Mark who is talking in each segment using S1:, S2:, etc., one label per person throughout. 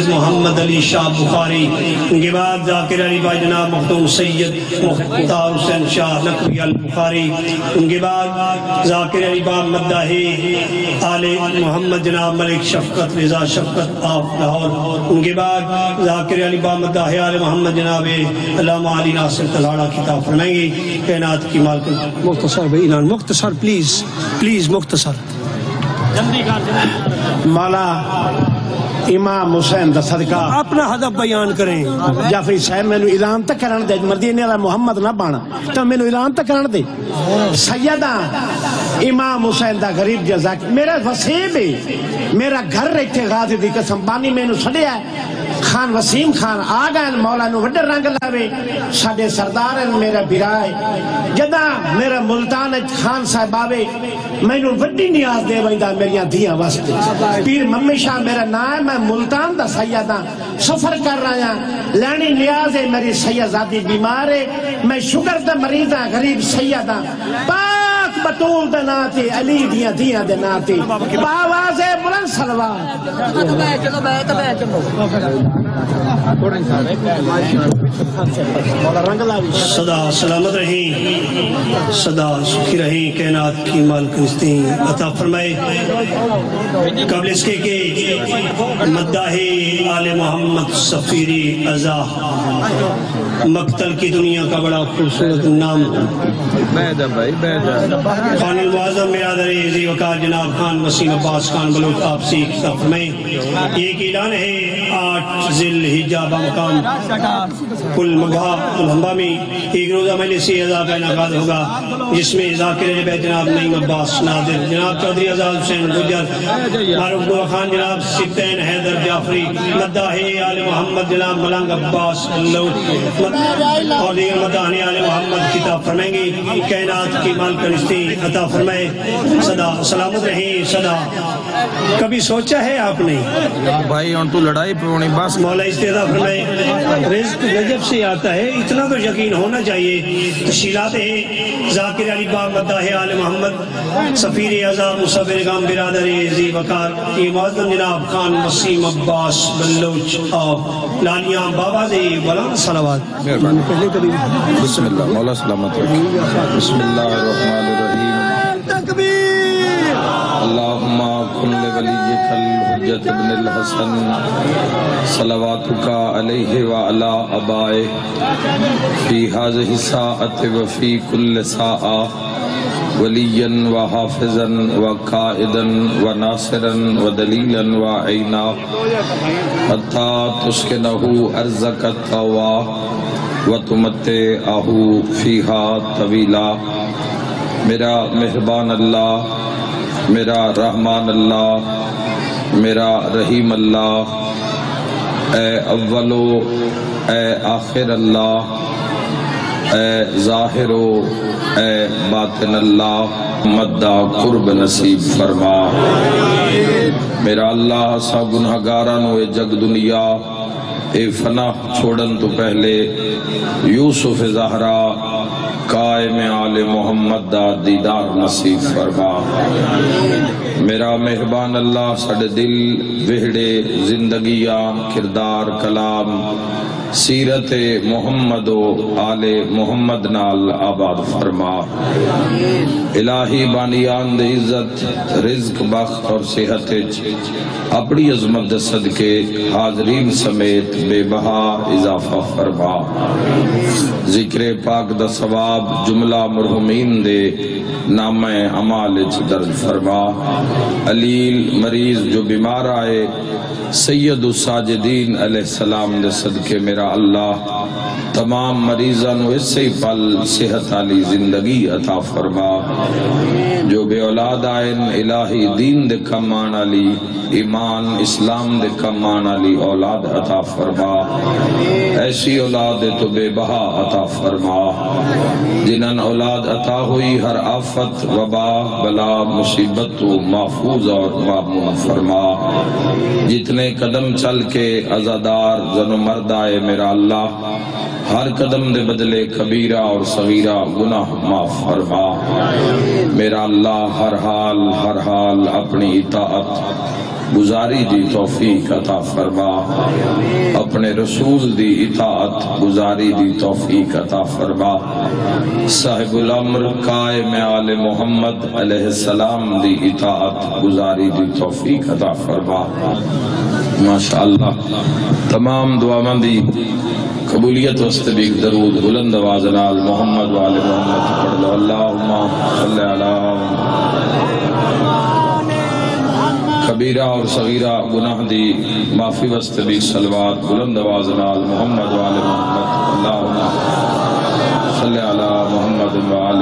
S1: محمد علی شاہ بخاری، ان کے بعد ذاکر علی بھائی جناب مختوم سید مختار حسین شاہ نقوی البخاری، ان کے بعد ذاکر علی بھائی مداحی آل محمد جناب ملک شفقت رضا شفقت آف لاہور، ان کے بعد ذاکر علی بھائی مداحی آل محمد جناب علامہ علی ناصر تلاڑہ خطاب فرمائیں گے۔ کائنات کی مالک مختصر اعلان، مختصر پلیز مختصر
S2: مولا امام حسین دا صدقہ
S1: اپنا ہدف بیان کریں۔
S2: جعفری صاحب میں نے اعلان تک کرن دے، مدینے والا محمد نہ بانا تو میں نے اعلان تک کرن دے۔ سیدہ امام حسین دا غریب جزاک میرا وسیب ہے، میرا گھر رہتے غازی دی قسم بانی میں نے سڑیا ہے۔ خان وسیم خان آگئے مولا نو وڈر رنگ لاوے، ساڑے سردار میرا برائے جدا میرا ملتان خان صاحب آوے، میں نے وڈی نیاز دے ویدہ میری دھیاں واسطے۔ پیر ممی شاہ میرا نام، میں ملتان دا سیدہ سفر کر رہا ہوں، لینی نیاز ہے میری سیدزادی بیمار ہے، میں شگر دا مریض ہوں، غریب سیدہ پاک بطول دا ناتے علی دیاں دے ناتے باواز بلند سلوات۔
S1: صدا سلامت رہیں، صدا سکھی رہیں، کائنات کی مالک نستیں عطا فرمائے۔ قبل اس کے کہ مداحی آل محمد سفیری ازا مقتل کی دنیا کا بڑا خوبصورت نام خان المعظم برادر عزیز وقار جناب خان وسیم عباس خان بلوچ آپ سے خطاب فرمائیں۔ ایک اعلان ہے 8 ذی الحجہ بمقام کل مگھا الہمبا میں ایک روزہ مجلس اعزا کا انعقاد ہوگا، جس میں ذاکر علی بھائی جناب نعیم عباس نادر، جناب چودھری آزاد حسین گجر، معروف دعا خان جناب سبتین حیدر جعفری، مداحی آل محمد جناب ملنگ عباس اللوت اور دیگر مداحی آل محمد خطاب فرمائیں گے۔ کائنات کی مالک نستی عطا فرمائے۔ صدا سلامت رہیں، صدا کبھی سوچا ہے آپ نے
S3: بھائی ان تو لڑائی پرونی بس
S1: مولا استعداد فرمائے رزق غجب سے آتا ہے، اتنا تو یقین ہونا چاہیے۔ تشیلات ہیں ذاکر علی باب مداحی آل محمد سفیر اعظم مصور گام برادر عزیز وقار کی معظم جناب خان وسیم عباس بلوچ آپ لالیاں بابا دے بلند صلوات۔
S3: بسم اللہ مولا سلامت رکھیں۔ بسم اللہ الرحمن الرحیم۔ اللہم کن لولیک الحجت ابن الحسن صلواتک علیہ وعلا ابائے فی هذه الساعة وفی کل ساعة ولیا وحافظا وقائدا وناصرا ودلیلا وعینا حتی تسکنہ ارزک الطوا وتمتعہ فیہا طویلا۔ میرا مہربان اللہ، میرا رحمان اللہ، میرا رحیم اللہ، اے اولو اے آخر اللہ، اے ظاہر و اے باطن اللہ، مدہ قرب نصیب فرما۔ میرا اللہ سا گنہگاران و جگ دنیا اے فنا چھوڑن تو پہلے یوسف زہرا قائم آل محمد دا دیدار نصیب فرما۔ میرا مہربان اللہ ساڑھے دل وہڑے زندگیاں کردار کلام سیرت محمد و آل محمد نال آباد فرما۔ الہی بانیان دے عزت رزق بخت اور صحت اپنی عظمت صدقے حاضرین سمیت بے بہا اضافہ فرما۔ ذکر پاک دا ثواب جملہ مرحومین دے نام اعمال درج فرما۔ علیل مریض جو بیمار آئے سید الساجدین علیہ السلام دے صدقے میرا اللہ تمام مریضان و اس سے پل صحت علی زندگی عطا فرما۔ جو بے اولاد آئین الہی دین دے کمان علی ایمان اسلام دے کمان علی اولاد عطا فرما۔ ایسی اولاد تو بے بہا عطا فرما۔ جنن اولاد عطا ہوئی ہر آفت وبا بلا مصیبت تو محفوظ اور معمون فرما۔ جتنے قدم چل کے عزادار زن و مرد آئے میرا اللہ ہر قدم دے بدلے کبیرہ اور صغیرہ گناہ معاف فرما۔ میرا اللہ ہر حال اپنی اطاعت گزاری دی توفیق عطا فرما، اپنے رسول دی اطاعت گزاری دی توفیق عطا فرما، صاحب الامر قائم آل محمد علیہ السلام دی اطاعت گزاری دی توفیق عطا فرما۔ ماشاءاللہ تمام دعاواں دی قبولیت واسطے بھی درود بلند آواز نال محمد و آل محمد پڑھ لو۔ اللہم صلی علی کبیرہ اور صغیرہ گناہ دی معافی واسطے بھی صلوات بلند آواز نال محمد و آل محمد۔ اللہم صلی علی محمد و آل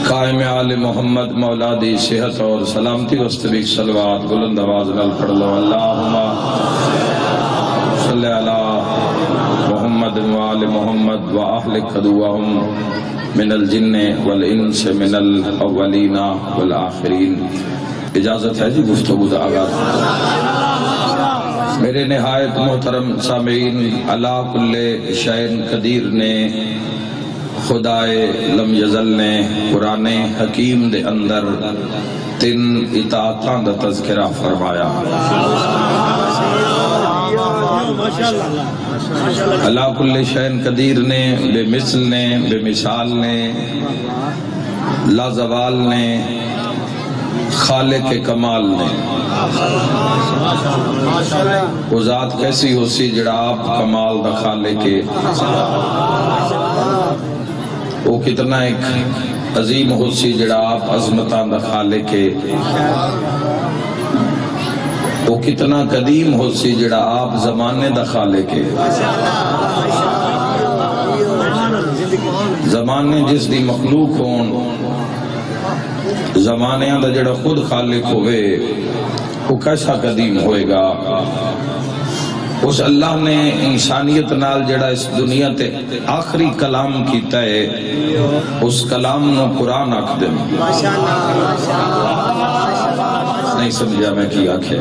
S3: قائم آل محمد مولا دی صحت اور سلامتی واسطے بھی صلوات بلند آواز نال پڑھ لو۔ اللہم صلی علی محمد و آل محمد و اہلک عدوہم من الجن والانس من الاولین والآخرین۔ اجازت ہے جی گفتگو دا آغاز۔ میرے نہایت محترم سامعین، اللہ کل شیء قدیر نے خدائے لم یزل نے قرآن حکیم دے اندر 3 اطاعتاں دا تذکرہ فرمایا۔ اللہ کل شیء قدیر نے، بے مثل نے، بے مثال نے، لازوال نے، خالق کمال نے۔ وہ ذات کیسی ہو سی جڑا آپ کمال دا خالق ہے، وہ کتنا ایک عظیم ہو سی جڑا آپ عظمتان دا خالق ہے، وہ کتنا قدیم ہو سی جڑا آپ زمانے دا خالق ہے۔ زمانے جس دی مخلوق ہون، زمانے دا جڑا خود خالق ہوئے، وہ کیسا قدیم ہوئے گا۔ اس اللہ نے انسانیت نال جڑا اس دنیا تے آخری کلام کیتا ہے، اس کلام نو قرآن آکھ دیں۔ نہیں سمجھا میں کی آکھے۔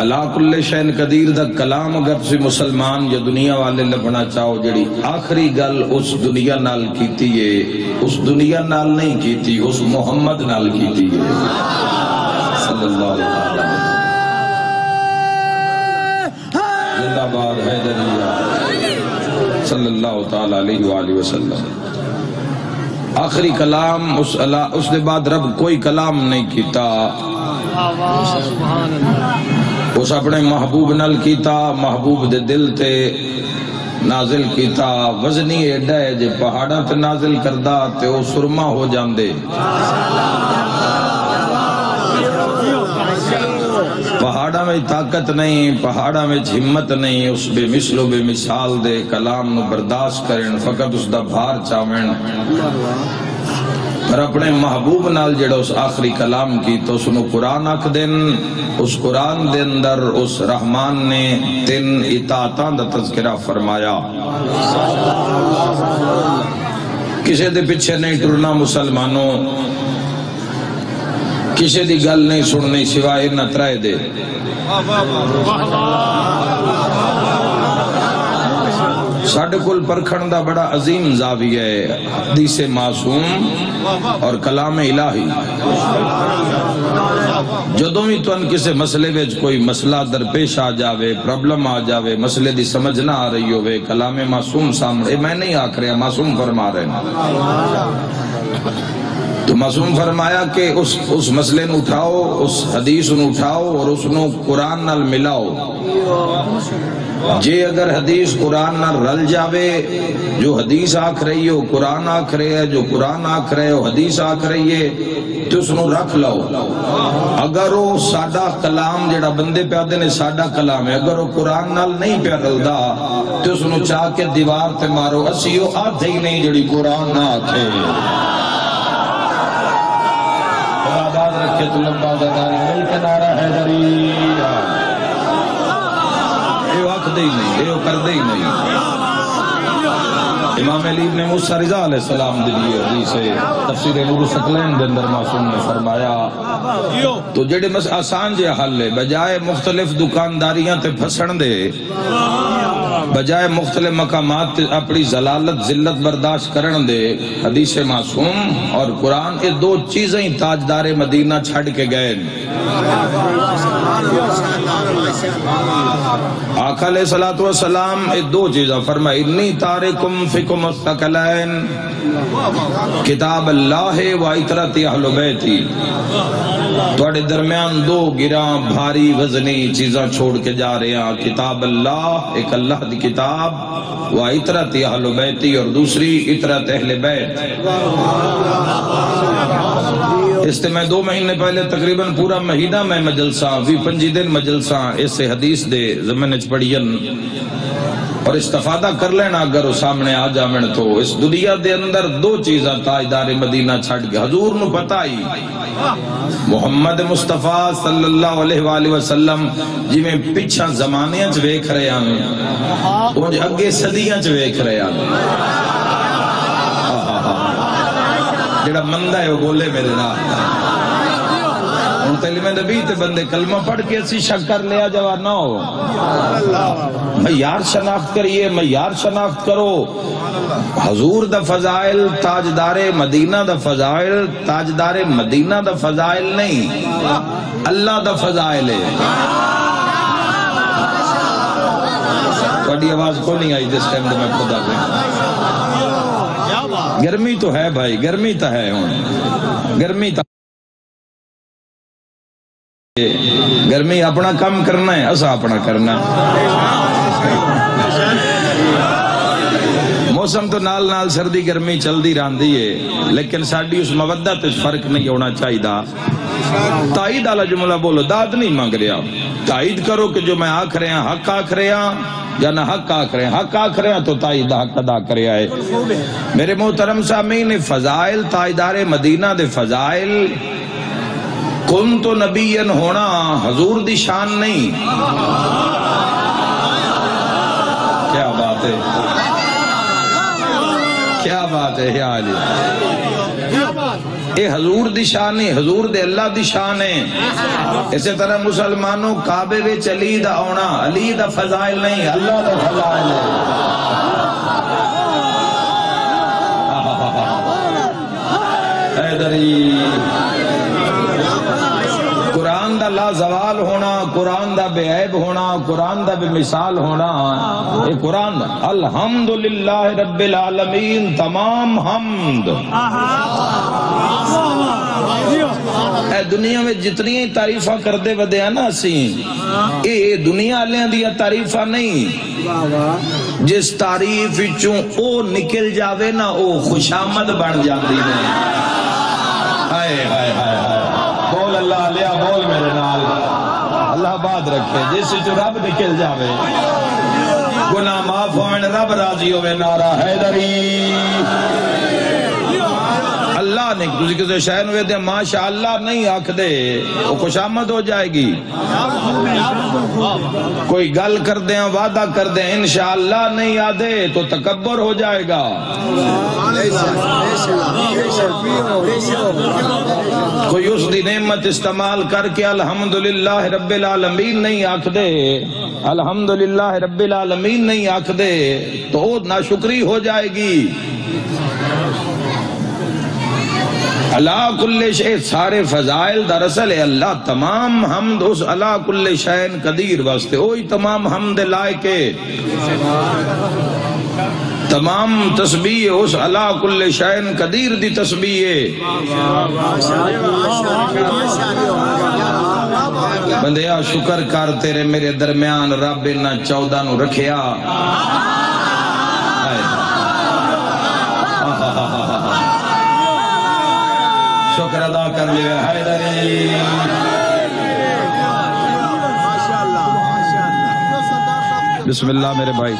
S3: اللہ کل شیء قدیر دا کلام اگر تسی مسلمان یا دنیا والے لبنا چاہو، جڑی آخری گل اس دنیا نال کیتی ہے، اس دنیا نال نہیں کیتی، اس محمد نال کیتی ہے صلی اللہ علیہ وسلم۔ زندہ باد حیدریہ صلی اللہ تعالی علیہ وآلہ وسلم۔ آخری کلام اس دے بعد رب کوئی کلام نہیں کیتا، اس اپنے محبوب نال کیتا، محبوب دے دل تے نازل کیتا۔ وزنی ایڈا ہے جے پہاڑاں تے نازل کردہ تے وہ سرما ہو جاندے۔ پہاڑاں میں طاقت نہیں، پہاڑاں میں ہمت نہیں، اس بے مثل و بے مثال دے کلام نو برداشت کرن، فقط اس دا بھار چاوین۔ پر اپنے محبوب نال جڑا اس آخری کلام کی تو اس نو قرآن آکھ دن۔ اس قرآن دے اندر اس رحمان نے 3 اطاعتاں دا تذکرہ فرمایا۔ کسے دے پیچھے نہیں ٹرنا مسلمانوں، کسے دی گل نہیں سننی سوائے نہ ترائے دے۔ ساڑھے کل پرکھن دا بڑا عظیم زاویہ ہے، حدیث معصوم اور کلام الہی۔ جدوں بھی تو ان کسے مسئلے ویچ کوئی مسئلہ درپیش آ جاوے، پرابلم آ جاوے، مسئلے دی سمجھ نہ آ رہی ہوئے، کلام معصوم سامنے، میں نہیں آکھ رہا، معصوم فرما رہے ہیں۔ تو معصوم فرمایا کہ اس مسئلے نو اٹھاؤ، اس حدیث نو اٹھاؤ اور اس نو قرآن نال ملاؤ۔ جے اگر حدیث قرآن نال رل جاوے، جو حدیث آکھ رہی ہو قرآن آکھ رہے ہے، جو قرآن آکھ رہے ہو حدیث آکھ رہی ہے، تو اس نو رکھ لو۔ اگر وہ ساڈا کلام جڑا بندے پیادے نے ساڈا کلام ہے، اگر وہ قرآن نال نہیں پیا رلدا تو اس نو چاہ کے دیوار تے مارو، اسی وہ آدھے ہی نہیں جڑی قرآن نہ آکھے۔ آباد رکھے تو لمبا داری مل کے نعرہ حیدریہ، یہ وقت دے ہی نہیں، یہ کر دے ہی نہیں، امام علی ابن موسیٰ رضا علیہ السلام دیئے حدیث ہے تفسیر نور الثقلین دے اندر معصوم نے فرمایا تو جڑے آسان جے حل ہے بجائے مختلف دکانداریاں تے پھسن دے بجائے مختلف مقامات اپنی ذلالت ذلت برداشت کرن دے حدیث معصوم اور قرآن یہ دو چیزیں تاجدار مدینہ چھڑ کے گئے آقا علیہ السلام یہ دو چیزیں فرمائی انی تارکم فکم الثقلین کتاب اللہ و عطرت اہل بیتی تواڈے درمیان دو گراں بھاری وزنی چیزاں چھوڑ کے جا رہے ہیں کتاب اللہ ایک اللہ دی کتاب و عطرت اہل بیتی اور دوسری عطرت اہل بیت اس سے میں 2 مہینے پہلے تقریباً پورا مہینہ میں مجلساں 25 دن مجلساں اس سے حدیث دے زمانچ پڑھین اور استفادہ کر لینا اگر وہ سامنے آ جامن تو اس دنیا دے اندر 2 چیزاں تاجدار مدینہ چھڑ کے حضور نو پتہ ہی محمد مصطفیٰ صلی اللہ علیہ وآلہ وسلم جی میں پچھا زمانیاں چ ویکھ رہے ہیں وہ اگے صدیاں چ ویکھ رہے ہیں جڑا مندہ ہے وہ بولے میرے نام ان تعلیم نبی تے بندے کلمہ پڑھ کے اسی شک کر لیا جواب نہ ہو معیار شناخت کریے معیار شناخت کرو حضور دا فضائل تاجدار مدینہ دا فضائل تاجدار مدینہ دا فضائل نہیں اللہ دا فضائل ہے بڑی آواز کو نہیں آئی جس ٹائم میں خدا پہ گرمی تو ہے بھائی گرمی تو ہے گرمی تو گرمی اپنا کم کرنا ہے اسا اپنا کرنا موسم تو نال نال سردی گرمی چل دی راندی ہے لیکن ساڑی اس مودت اس فرق نہیں ہونا چاہیے تائید آلہ جملہ بولو داد نہیں مانگ رہا تائید کرو کہ جو میں آکھ رہے ہیں حق آکھ رہے ہیں یا نہ حق آکھ رہے ہیں حق آکھ رہے ہیں تو تائید حق ادا کرے آئے میرے محترم سامعین فضائل تائیدار مدینہ دے فضائل کن تو نبیین ہونا حضور دی شان نہیں کیا بات ہے کیا بات ہے یا علی اے حضور دی شان ہے حضور دے اللہ دی شان ہے اسی طرح مسلمانوں کعبے وچ علی دا آنا علی دا فضائل نہیں اللہ دا فضائل ہے حیدری قرآن دا لا زوال ہونا قرآن دا بے عیب ہونا قرآن دا بے مثال ہونا یہ قرآن الحمدللہ رب العالمین تمام حمد اے دنیا میں جتنی تعریفہ کر دے ودے ہیں نا اسی اے دنیا علیہ دیا تعریفہ نہیں جس تعریف چوں او نکل جاوے نا او خوشامد بن جاندی نہیں ہائے ہائے ہائے بول اللہ لیا بول میرے نال اللہ بات رکھے جس چوں رب نکل جاوے گناہ معاف ہوئے رب راضی ہوئے نعرہ حیدری اللہ نے کسی کسی شہر ہوئے دے ماشاءاللہ نہیں آکھ دے وہ خوشامد ہو جائے گی کوئی گل کر دیں وعدہ کر دیں انشاءاللہ نہیں آدھے تو تکبر ہو جائے گا کوئی اس دی نعمت استعمال کر کے الحمدللہ رب العالمین نہیں آکھ دے الحمدللہ رب العالمین نہیں آکھ دے تو ناشکری ہو جائے گی اللہ کل شے سارے فضائل دراصل ہے اللہ تمام حمد اس اللہ کل شین قدیر واسطے وہی تمام حمد لائے تمام تسبیح اس اللہ کل شین قدیر دی تسبیح بندیا شکر کر تیرے میرے درمیان رب انہ 14 نو رکھیا شکر ادا کر لیا حیدری بسم اللہ میرے بھائی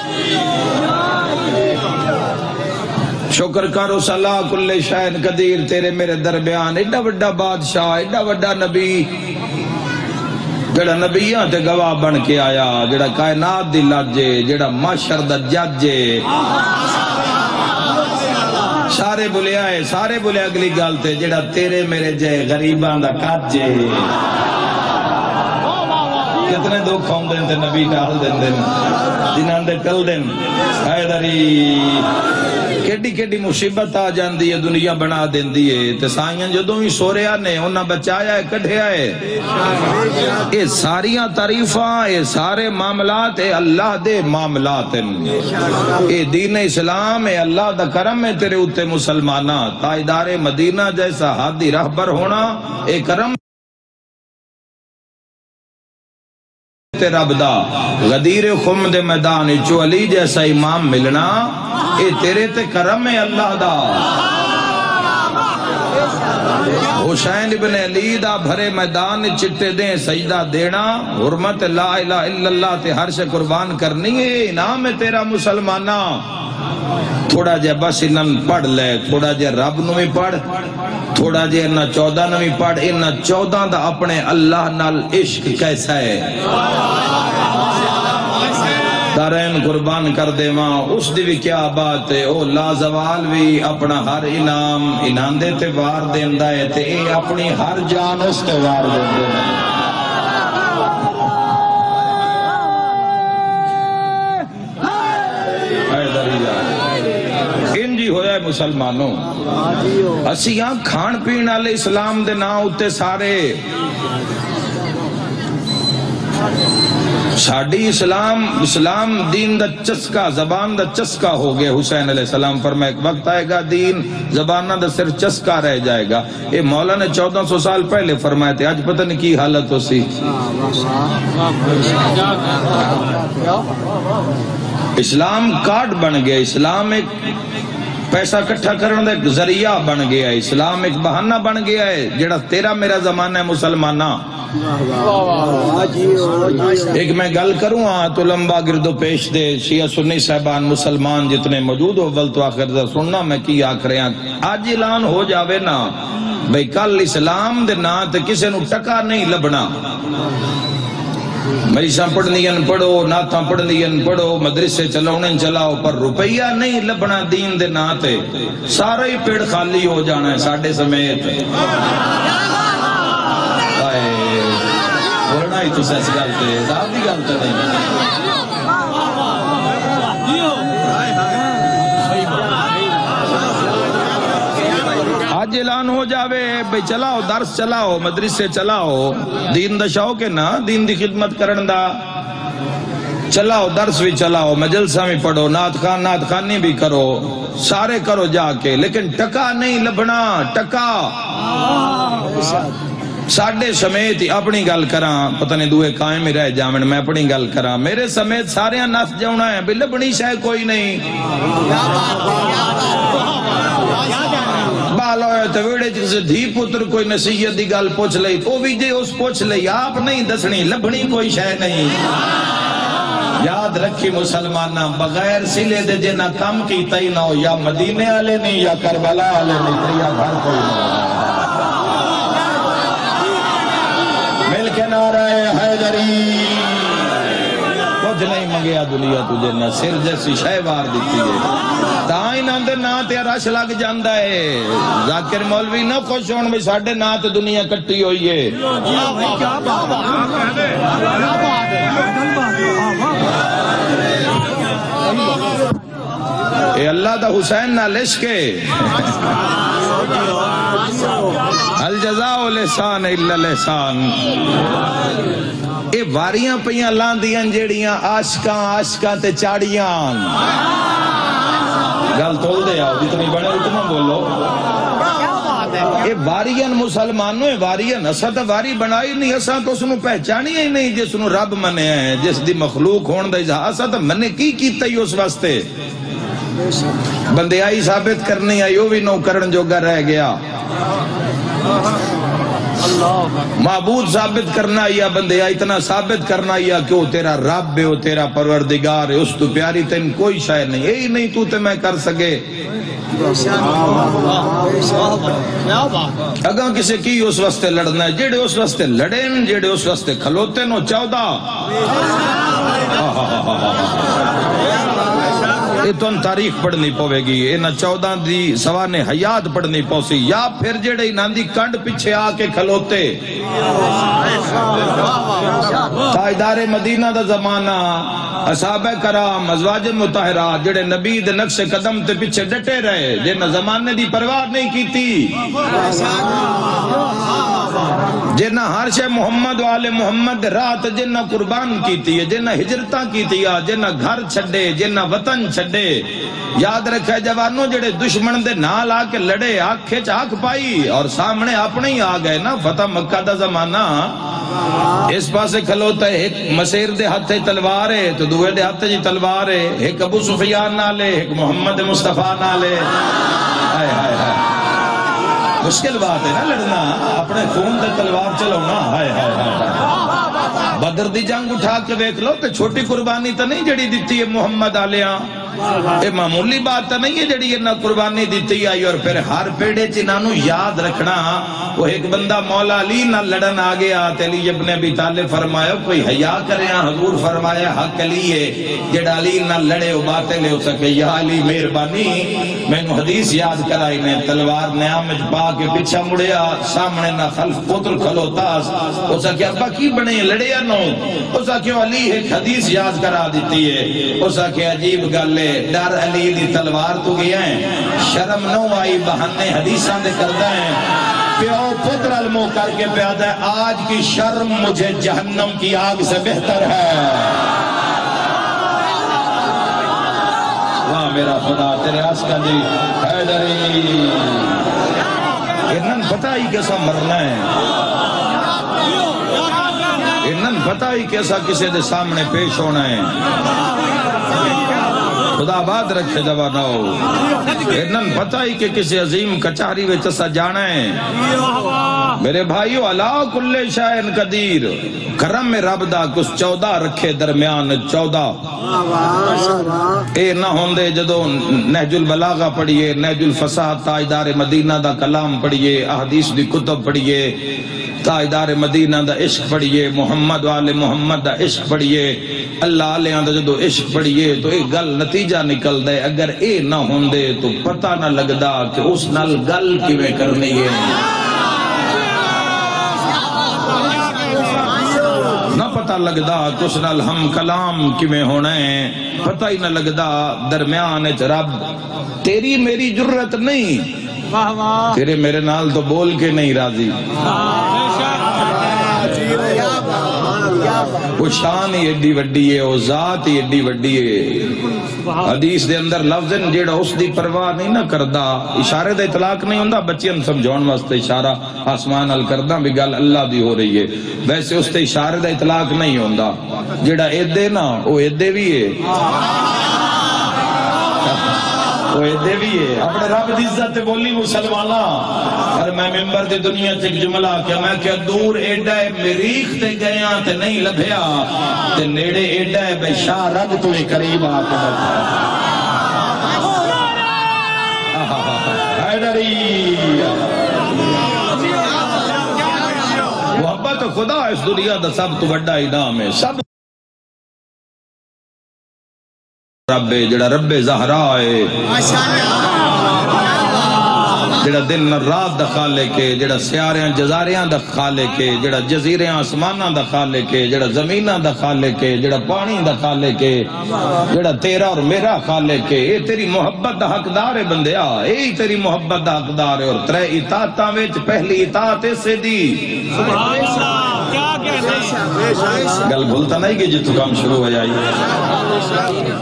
S3: شکر کرو صلاح کل شاہن قدیر تیرے میرے درمیان ایڈا وڈا بادشاہ ایڈا وڈا نبی جڑا نبیاں تے گواہ بن کے آیا جڑا کائنات دی لاجے جڑا معاشر دا ججے سارے بولے اگلی گل تے جڑا تیرے میرے جے غریباں دا کاجے کتنے دکھ ہوندے تے نبی ٹال دیندے جنہاں دے ٹل دین حیدری کیڈی کیڈی مصیبت آ جاندی ہے دنیا بنا دیندی ہے تے سائیاں جدوں ہی سوریا نے انہاں بچایا ہے کڈھیا ہے اے ساریاں تعریفاں اے سارے معاملات اے اللہ دے معاملات ہیں اے دین اسلام اے اللہ دا کرم ہے تیرے اوتے مسلماناں تاجدار مدینہ جیسا ہادی رہبر ہونا اے کرم رب دا غدیر خم دے میدان چو علی جیسا امام ملنا اے تیرے تے کرم ہے اللہ دا حسین ابن علی دا بھرے میدان چٹے دیں سجدہ دینا حرمت لا الہ الا اللہ تے ہر شے قربان کرنی ہے انعام ہے تیرا مسلمانہ تھوڑا جے بس انہاں پڑھ لے تھوڑا جے رب نو بھی پڑھ تھوڑا جے انہاں 14 نو بھی پڑھ انہاں 14 دا اپنے اللہ نال عشق کیسا ہے دارین قربان کر دے ماں اس دی بھی کیا بات ہے او لازوال بھی اپنا ہر انعام دے تے وار دیندہ ہے تے اے اپنی ہر جان اس تے وار دیندے ہیں انجی ہویا ہے مسلمانوں اسی یہاں کھان پین والے اسلام دے نا اتے سارے ساڑی اسلام دین دا چسکا زبان دا چسکا ہو گیا حسین علیہ السلام فرمائے ایک وقت آئے گا دین زبانہ دا صرف چسکا رہ جائے گا اے مولا نے 1400 سال پہلے فرمائے تھے آج پتہ نہیں کی حالت ہو سی اسلام کارڈ بن گیا اسلام ایک پیسہ کٹھا کرنے دا ایک ذریعہ بن گیا ہے اسلام ایک بہانہ بن گیا ہے جڑا تیرا میرا زمانہ ہے مسلمانہ ایک میں گل کروں تو لمبا گرد و پیش دے شیعہ سنی صاحبان مسلمان جتنے موجود ہو اول تو آخر دا سننا میں کی آکھ رہے ہیں آج اعلان ہو جاوے نا بھئی کل اسلام دے نا تے کسے نو ٹکا نہیں لبنا مریشاں پڑھنیاں پڑھو ناتاں پڑھنیاں پڑھو مدرسے چلاؤنے چلاؤ پر روپیہ نہیں لبنا دین دے ناتے سارا ہی پیڑ خالی ہو جانا ہے ساڑھے سمیت بولنا ہی تو سیس گلتے ہیں صاحب بھی گلتے نہیں آج اعلان ہو جاوے بھئی چلاؤ درس چلاؤ مدرسے چلاؤ دین دا شوق ہے نا دین دی خدمت کرن دا چلاؤ درس بھی چلاؤ مجلسہ بھی پڑھو نعت خانی بھی کرو سارے کرو جا کے لیکن ٹکا نہیں لبنا ٹکا ساڑھے سمیت اپنی گل کراں پتہ نہیں دوئے قائم ہی رہ جامن میں اپنی گل کراں میرے سمیت سارے نس جاؤنا ہے بھی لبنی شاہ کوئی نہیں بالو ہے تو ویڑے جسے دھی پتر کوئی نصیحت دی گل پوچھ لئی تو بھی جے اس پوچھ لئی آپ نہیں دسنی لبنی کوئی شاہ نہیں یاد رکھی مسلمانہ بغیر سلے دے جنہ کم کی تئی نہ ہو یا مدینے آلے نہیں یا کربلا آلے نہیں یا گھر کوئی نہیں مل کے نعرہ حیدری کچھ نہیں منگیا دنیا تجھے نہ سر جیسی شہوار دیتی ہے تائیں ناندے نا تے رش لگ جاندہ ہے ذاکر مولوی نہ خوش ہون میں ساڑھے نا تے دنیا کٹی ہوئی ہے اے اللہ دا حسین نہ لشکے الجزاء لحسان الا لحسان اے واریاں پیاں لاندیاں جیڑیاں عاشقاں تے چاڑیاں گل تول دے آؤ جتنی بڑے اتنا بولو اے واریاں مسلمانوں اے واریاں اساں تے واری بنائی نہیں اساں تو اسنو پہچانی ہی نہیں جس نو رب منے ہیں جس دی مخلوق ہون دا اظہار اساں تے منے کی کیتا ہی اس واسطے بندیائی ثابت کرنی ہے یوں بھی نو کرن جو گر رہ گیا معبود ثابت کرنا یا بندیا اتنا ثابت کرنا یا کہ وہ تیرا رب ہے وہ تیرا پروردگار ہے اس تو پیاری تین کوئی شاید نہیں یہی نہیں تو تے میں کر سکے اگاں کسی کی اس واسطے لڑنا ہے جیڑے اس واسطے لڑیں جیڑے اس واسطے کھلوتے نو 14 یہ تو تاریخ پڑھنی پوے گی، انہاں 14 دی سوانے حیات پڑھنی پوسی، یا پھر جڑے انہاں دی کنڈ پیچھے آ کے کھلوتے تاجدار مدینہ دا زمانہ، اصحابہ کرام، ازواج مطہرات جڑے نبی دے نقش قدم تے پیچھے ڈٹے رہے، جنہاں زمانے دی پرواہ نہیں کیتی، جنہاں ہر شے محمد و آل محمد رات جنہاں قربان کیتی ہے، جنہاں ہجرتاں کیتی ہے، جنہاں گھر چھڑے، جنہاں وطن چھڑے، یاد رکھے جوانوں جڑے دشمن دے نال آ کے لڑے، آنکھیں چاک پائی اور سامنے اپنے ہی آ گئے نا، فتح مکہ دا زمانہ، اس پاسے کھلوتا ہے، ایک مسیر دے ہاتھے تلوار ہے تو دوے دے ہاتھے جی تلوار ہے، ایک ابو سفیان نالے، ایک محمد مصطفیٰ نالے، آئے آئے آئے مشکل بات ہے نا لڑنا، اپنے خون دے تلوار چلونا، ہائے ہائے ہائے بدر دی جنگ اٹھا کے دیکھ لو کہ چھوٹی قربانی تو نہیں جڑی دیتی ہے محمد علیہ، یہ معمولی بات تو نہیں ہے جڑی یہ نہ قربانی دیتی آئی، اور پھر ہر پیڑے چنانو یاد رکھنا، وہ ایک بندہ مولا علی نہ لڑن آگیا، علی ابن ابی طالب فرمایا کوئی حیا کرے، حضور فرمایا حق علی ہے، جڑا علی نہ لڑے وہ باتیں لے ہو سکے، یا علی مہربانی میں نے حدیث یاد کرائی، نے تلوار نیامج پا کے پیچھا مڑیا، سامنے نہ خلف پتر کھلوتا، اسا کہ ابا کی بنے لڑے یا نو، اسا کہ علی ایک حدیث یاد کرا دیتی ہے، اسا کہ عجیب گل ڈر علی دی تلوار تو گیا ہے، شرم نو آئی بہانے حدیثاں دے کردہ ہیں، پیو پتر علمو کر کے پیادا ہے، آج کی شرم مجھے جہنم کی آگ سے بہتر ہے، واہ میرا خدا تیرے آسکا جی حیدری، انہن پتہ ہی کیسا مرنا ہے، انہن پتہ ہی کیسا کسی دے سامنے پیش ہونا ہے، خدا بات رکھے جوانو، انہن پتہ ہی کہ کسی عظیم کچاری وچ اسا جانا ہے، میرے بھائیو علا کل شائن قدیر، کرم میں رب دا کچھ 14 رکھے درمیان 14، اے نہ ہوندے جدو نہج البلاغہ پڑھئے، نہج الفصاحہ تاجدار مدینہ دا کلام پڑھئے، احادیث دی کتب پڑھئے، تاجدار مدینہ دا عشق پڑھئے، محمد و آل محمد دا عشق پڑھئے، اللہ علیہ دا جدو عشق پڑھئے تو ایک گل نتیجہ نکل دے، اگر اے نہ ہوندے تو پتہ نہ لگدا کہ اس نال گل کیویں کرنی ہے، نہ پتہ لگدا کہ اس نال ہم کلام کیویں ہونا ہے، پتہ ہی نہ لگدا درمیان اچ رب تیری میری جرت نہیں، تیرے میرے نال تو بول کے نہیں راضی، وہ شان ہی ایڈی وڈی ہے، وہ ذات ہی ایڈی وڈی ہے، حدیث دے اندر لفظن جیڑا اس دی پرواہ نہیں نہ کردہ، اشارے دے اطلاق نہیں ہوندہ، بچیاں سمجھون واسطے اشارہ آسمان ال کردہ بھی گل اللہ دی ہو رہی ہے، ویسے اس تے اشارے دے اطلاق نہیں ہوندہ، جیڑا ایدے نا وہ ایدے بھی ہے، وہ ایدے بھی ہے، اپنے رب دی عزت بولی مسلمانہ، اور میں ممبر دی دنیا تک جملہ کیا میں کیا دور ایڈا ہے مریخ تے گیا تے نہیں لبھیا تے نیڑے ایڈا ہے بے شاہ رب تو ہی قریب آکے بتا حیدری محبت خدا اس دنیا دا سب تو بڑا انعام ہے، سب رب جڑا رب زہرا ہے، جڑا دن رات دا خالق ہے، جڑا سیاریاں جزاریاں دا خالق ہے، جڑا جزیریاں آسماناں دا خالق ہے، جڑا زمیناں دا خالق ہے، جڑا پانی دا خالق ہے، جڑا تیرا اور میرا خالق ہے، اے تیری محبت دا حقدار ہے بندیا، اے ہی تیری محبت دا حقدار ہے، اور ترے اطاعتاں وچ پہلی اطاعت سے دی گل بھولتا نہیں کہ جتو کام شروع ہو جائی،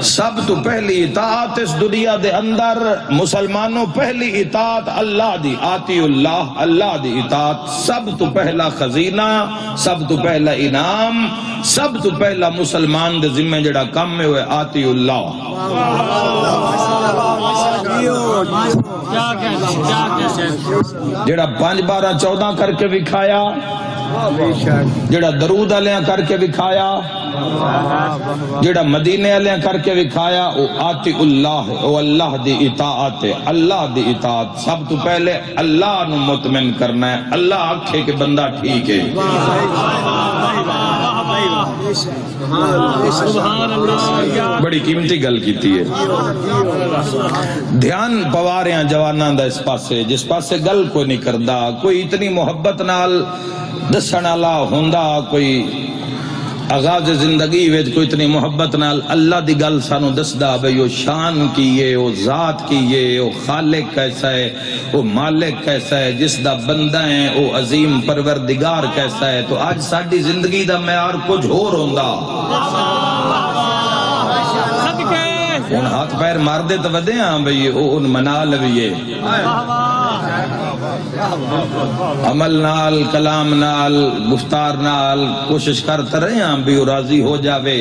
S3: سب تو پہلی اطاعت اس دنیا دے اندر مسلمانوں، پہلی اطاعت اللہ دی، آتی اللہ، اللہ دی اطاعت، سب تو پہلا خزینہ، سب تو پہلا انعام، سب تو پہلا مسلمان دے ذمہ جڑا کم میں ہوئے آتی اللہ، جڑا 5 12 14 کر کے بھی کھایا، جڑا درود علیہ کر کے بھی کھایا، جڑا مدینے والے کر کے وکھایا وہ آتی اللہ ہے، وہ اللہ دی اطاعت ہے، اللہ دی اطاعت سب تو پہلے اللہ نو مطمئن کرنا ہے، اللہ آکھے کہ بندہ ٹھیک ہے۔ بڑی قیمتی گل کیتی ہے۔ دھیان پوا رہے ہیں جواناں دا اس پاسے، جس پاسے گل کوئی نہیں کردا، کوئی اتنی محبت نال دسن والا ہوندا، کوئی آغاز زندگی وچ کوئی اتنی محبت نال اللہ دی گل سانو دسدا بھئی وہ شان کی ہے، وہ ذات کی ہے، وہ خالق کیسا ہے، وہ مالک کیسا ہے، جس دا بندہ ہے وہ عظیم پروردگار کیسا ہے، تو آج ساڈی زندگی دا معیار کچھ اور ہوندا۔ ہن ہاتھ پیر مار دے تو ودے ہاں بھئی ان منا لویے، عمل نال، کلام نال، گفتار نال کوشش کرتے رہے ہاں بھی وہ راضی ہو جاوے،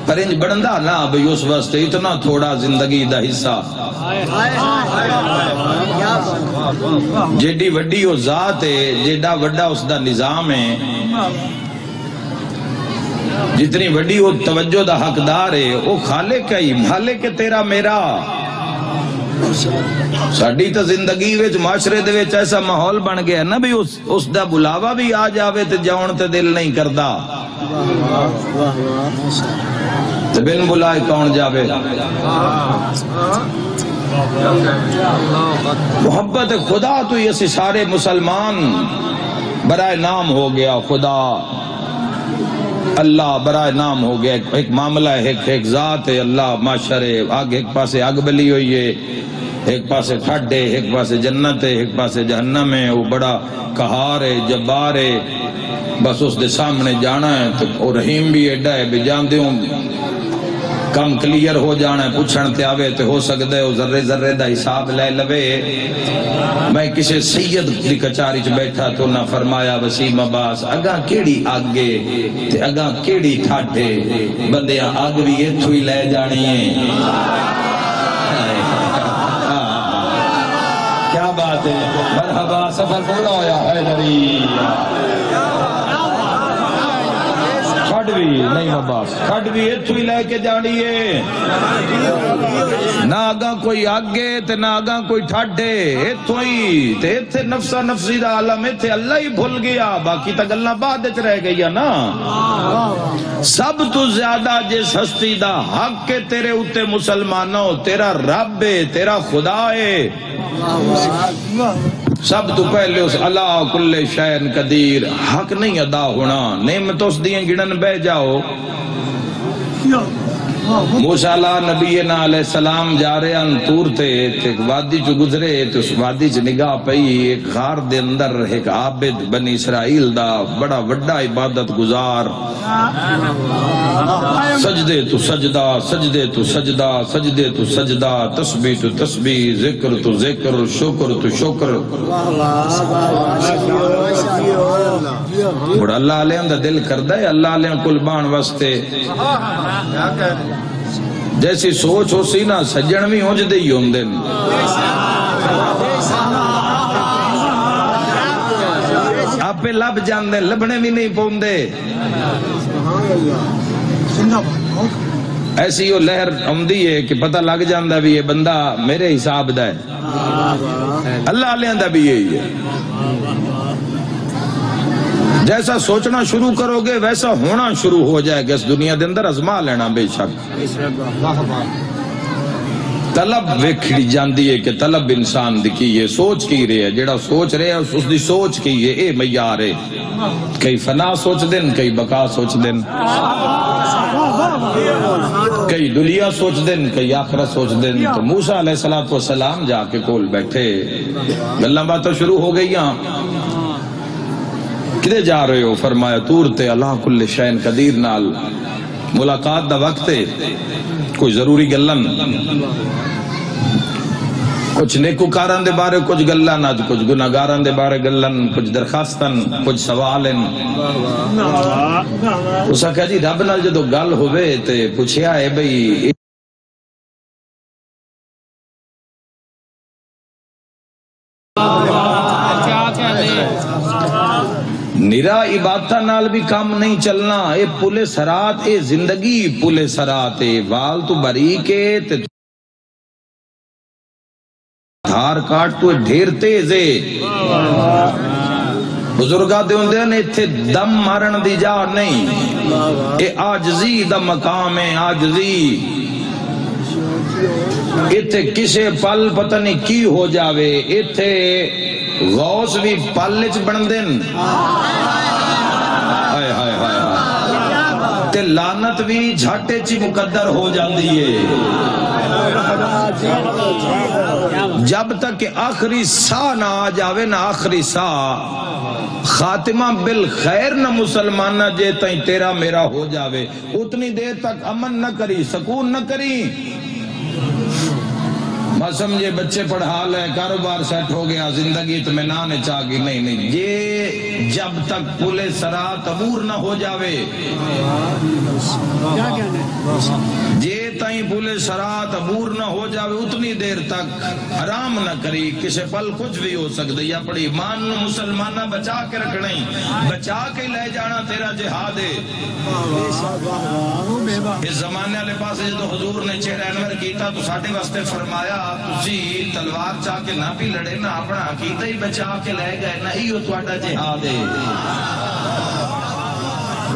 S3: پر انج بڑھندا نا بھئی اس واسطے اتنا تھوڑا زندگی دا حصہ۔ جیڈی وڈی وہ ذات ہے، جیڈا وڈا اس دا نظام ہے، جتنی وڈی وہ توجہ دا حقدار ہے، وہ خالق ہے، مالک ہے تیرا میرا۔ ساڈی تو زندگی وچ معاشرے دے وچ ایسا ماحول بن گیا نا بھی اس دا بلاوا بھی آ جاوے تے جاون تے دل نہیں کردا، تے بن بلائے کون جاوے۔ محبت خدا تو یہ سارے مسلمان برائے نام ہو گیا، خدا اللہ برائے نام ہو گیا، ایک معاملہ ہے، ایک ذات ہے اللہ، معاشرے آگے ایک پاسے آگ بلی ہوئی ہے، ایک پاسے کھڈ ہے، ایک پاسے جنت ہے، ایک پاسے جہنم ہے، وہ بڑا قہار ہے، جبار ہے، بس اس دے سامنے جانا ہے، تو وہ رحیم بھی ایڈا ہے بھی جان دیوں کم کلیئر ہو جانا ہے، پوچھن تے آوے تے ہو سکتا ہے وہ ذرے ذرے دا حساب لے لوے۔ میں کسی سید دی کچاری چ بیٹھا تو نہ فرمایا وسیم عباس اگاں کیڑی آگے تے اگاں کیڑی ٹھاٹے، بندیاں آگ بھی ایتھوں ہی لے جانی ہے۔ کیا بات ہے، مرحبا سفر پورا ہویا حیدری۔ کھڑ بھی نہیں عباس، کھڑ بھی ایتھوں ہی لے کے جانی ہے، نہ آگاں کوئی آگے تے نہ آگاں کوئی ٹھاڈے، ایتھوں ہی تے ایتھے نفسا نفسی دا عالم، ایتھے اللہ ہی بھول گیا، باقی تا گلاں بعد وچ رہ گئی نا۔ سب تو زیادہ جس ہستی دا حق ہے تیرے اوتے مسلمانوں، تیرا رب ہے، تیرا خدا ہے، سب تو پہلے اس اللہ کل شین قدیر، حق نہیں ادا ہونا، نعمت اس دیئے گڑن بہ جاؤ۔ موسیٰ نبی علیہ السلام جا رہے ہیں تور تے ایک وادی چو گزرے، تو اس وادی چ نگاہ پئی ایک غار دے اندر ایک عابد بنی اسرائیل دا بڑا وڈا عبادت گزار، سجدے تو سجدہ، سجدے تو سجدہ، سجدے تو سجدہ، تسبیح تو تسبیح، ذکر تو ذکر، شکر تو شکر۔ بڑا اللہ علیہ دا دل کردہ ہے، اللہ علیہ کل بان واسطے جیسی سوچ ہو سی نا سجن بھی ہونج دے ہی ہوں دن۔ آپ پہ لب جان دے، لبنے بھی نہیں پون دے، ایسی وہ لہر عمدی ہے کہ پتہ لگ جاندہ بھی یہ بندہ میرے حساب دا ہے، اللہ علیہ دا بھی یہی ہے۔ جیسا سوچنا شروع کرو گے ویسا ہونا شروع ہو جائے گا اس دنیا دے اندر، ازما لینا بے شک۔ طلب ویکھڑی جاندی ہے کہ طلب انسان دی کی ہے، سوچ کی رہے ہے، جڑا سوچ رہے ہے اس دی سوچ کی ہے، اے معیار ہے۔ کئی فنا سوچ دن، کئی بقا سوچ دن، کئی دنیا سوچ دن، کئی آخرت سوچ دن۔ تو موسیٰ علیہ السلام جا کے کول بیٹھے، گلاں باتیں شروع ہو گئی ہیں، کدے جا رہے ہو؟ فرمایا تور تے اللہ کل شین قدیر نال ملاقات دا وقت ہے، کوئی ضروری گلن، کچھ نیکوکاران دے بارے کچھ گلن، آج کچھ گناہگاران دے بارے گلن، کچھ درخواستن، کچھ سوالن۔ اسا کہا جی رب نال جدو گل ہوئے تے پوچھیا ہے بھئی نرا عبادتہ نال بھی کام نہیں چلنا، اے پلے سرات، اے زندگی پلے سرات، اے وال تو باریک ہے تے دھار کاٹ تو ڈھیر تیز ہے۔ بزرگاں دے ہوندے نے اتھے دم مارن دی جا نہیں، اے آجزی دا مقام ہے، آجزی۔ اتھے کسے پل پتہ نہیں کی ہو جاوے، اتھے غوث بھی پلچ بندن، ہائے ہائے ہائے ہائے، تے لعنت بھی جھاٹے چی مقدر ہو جاندی ہے۔ جب تک کہ آخری سا نہ آ جاوے نہ آخری سا، خاتمہ بالخیر نہ مسلمانہ جے تائیں تیرا میرا ہو جاوے، اتنی دیر تک امن نہ کری، سکون نہ کری۔ میں سمجھے بچے پڑھا لے، کاروبار سیٹ ہو گیا، زندگی اطمینان چاہیے، نہیں نہیں، یہ جب تک پلے سرات عبور نہ ہو جاوے، جے تائیں پلے سرات عبور نہ ہو جاوے، اتنی دیر تک آرام نہ کری۔ کسے پل کچھ بھی ہو سکتا، یا اپنی ایمان مسلمانہ بچا کے رکھنا ہی، بچا کے لے جانا تیرا جہاد ہے۔ اس زمانے والے پاس جدو حضور نے چہرہ انور کیتا تو ساڈے واسطے فرمایا تسی تلوار چاہ کے نہ بھی لڑے، نہ اپنا عقیدہ ہی بچا کے لے گئے، نہ ہی وہ تواڈا جہاد ہے۔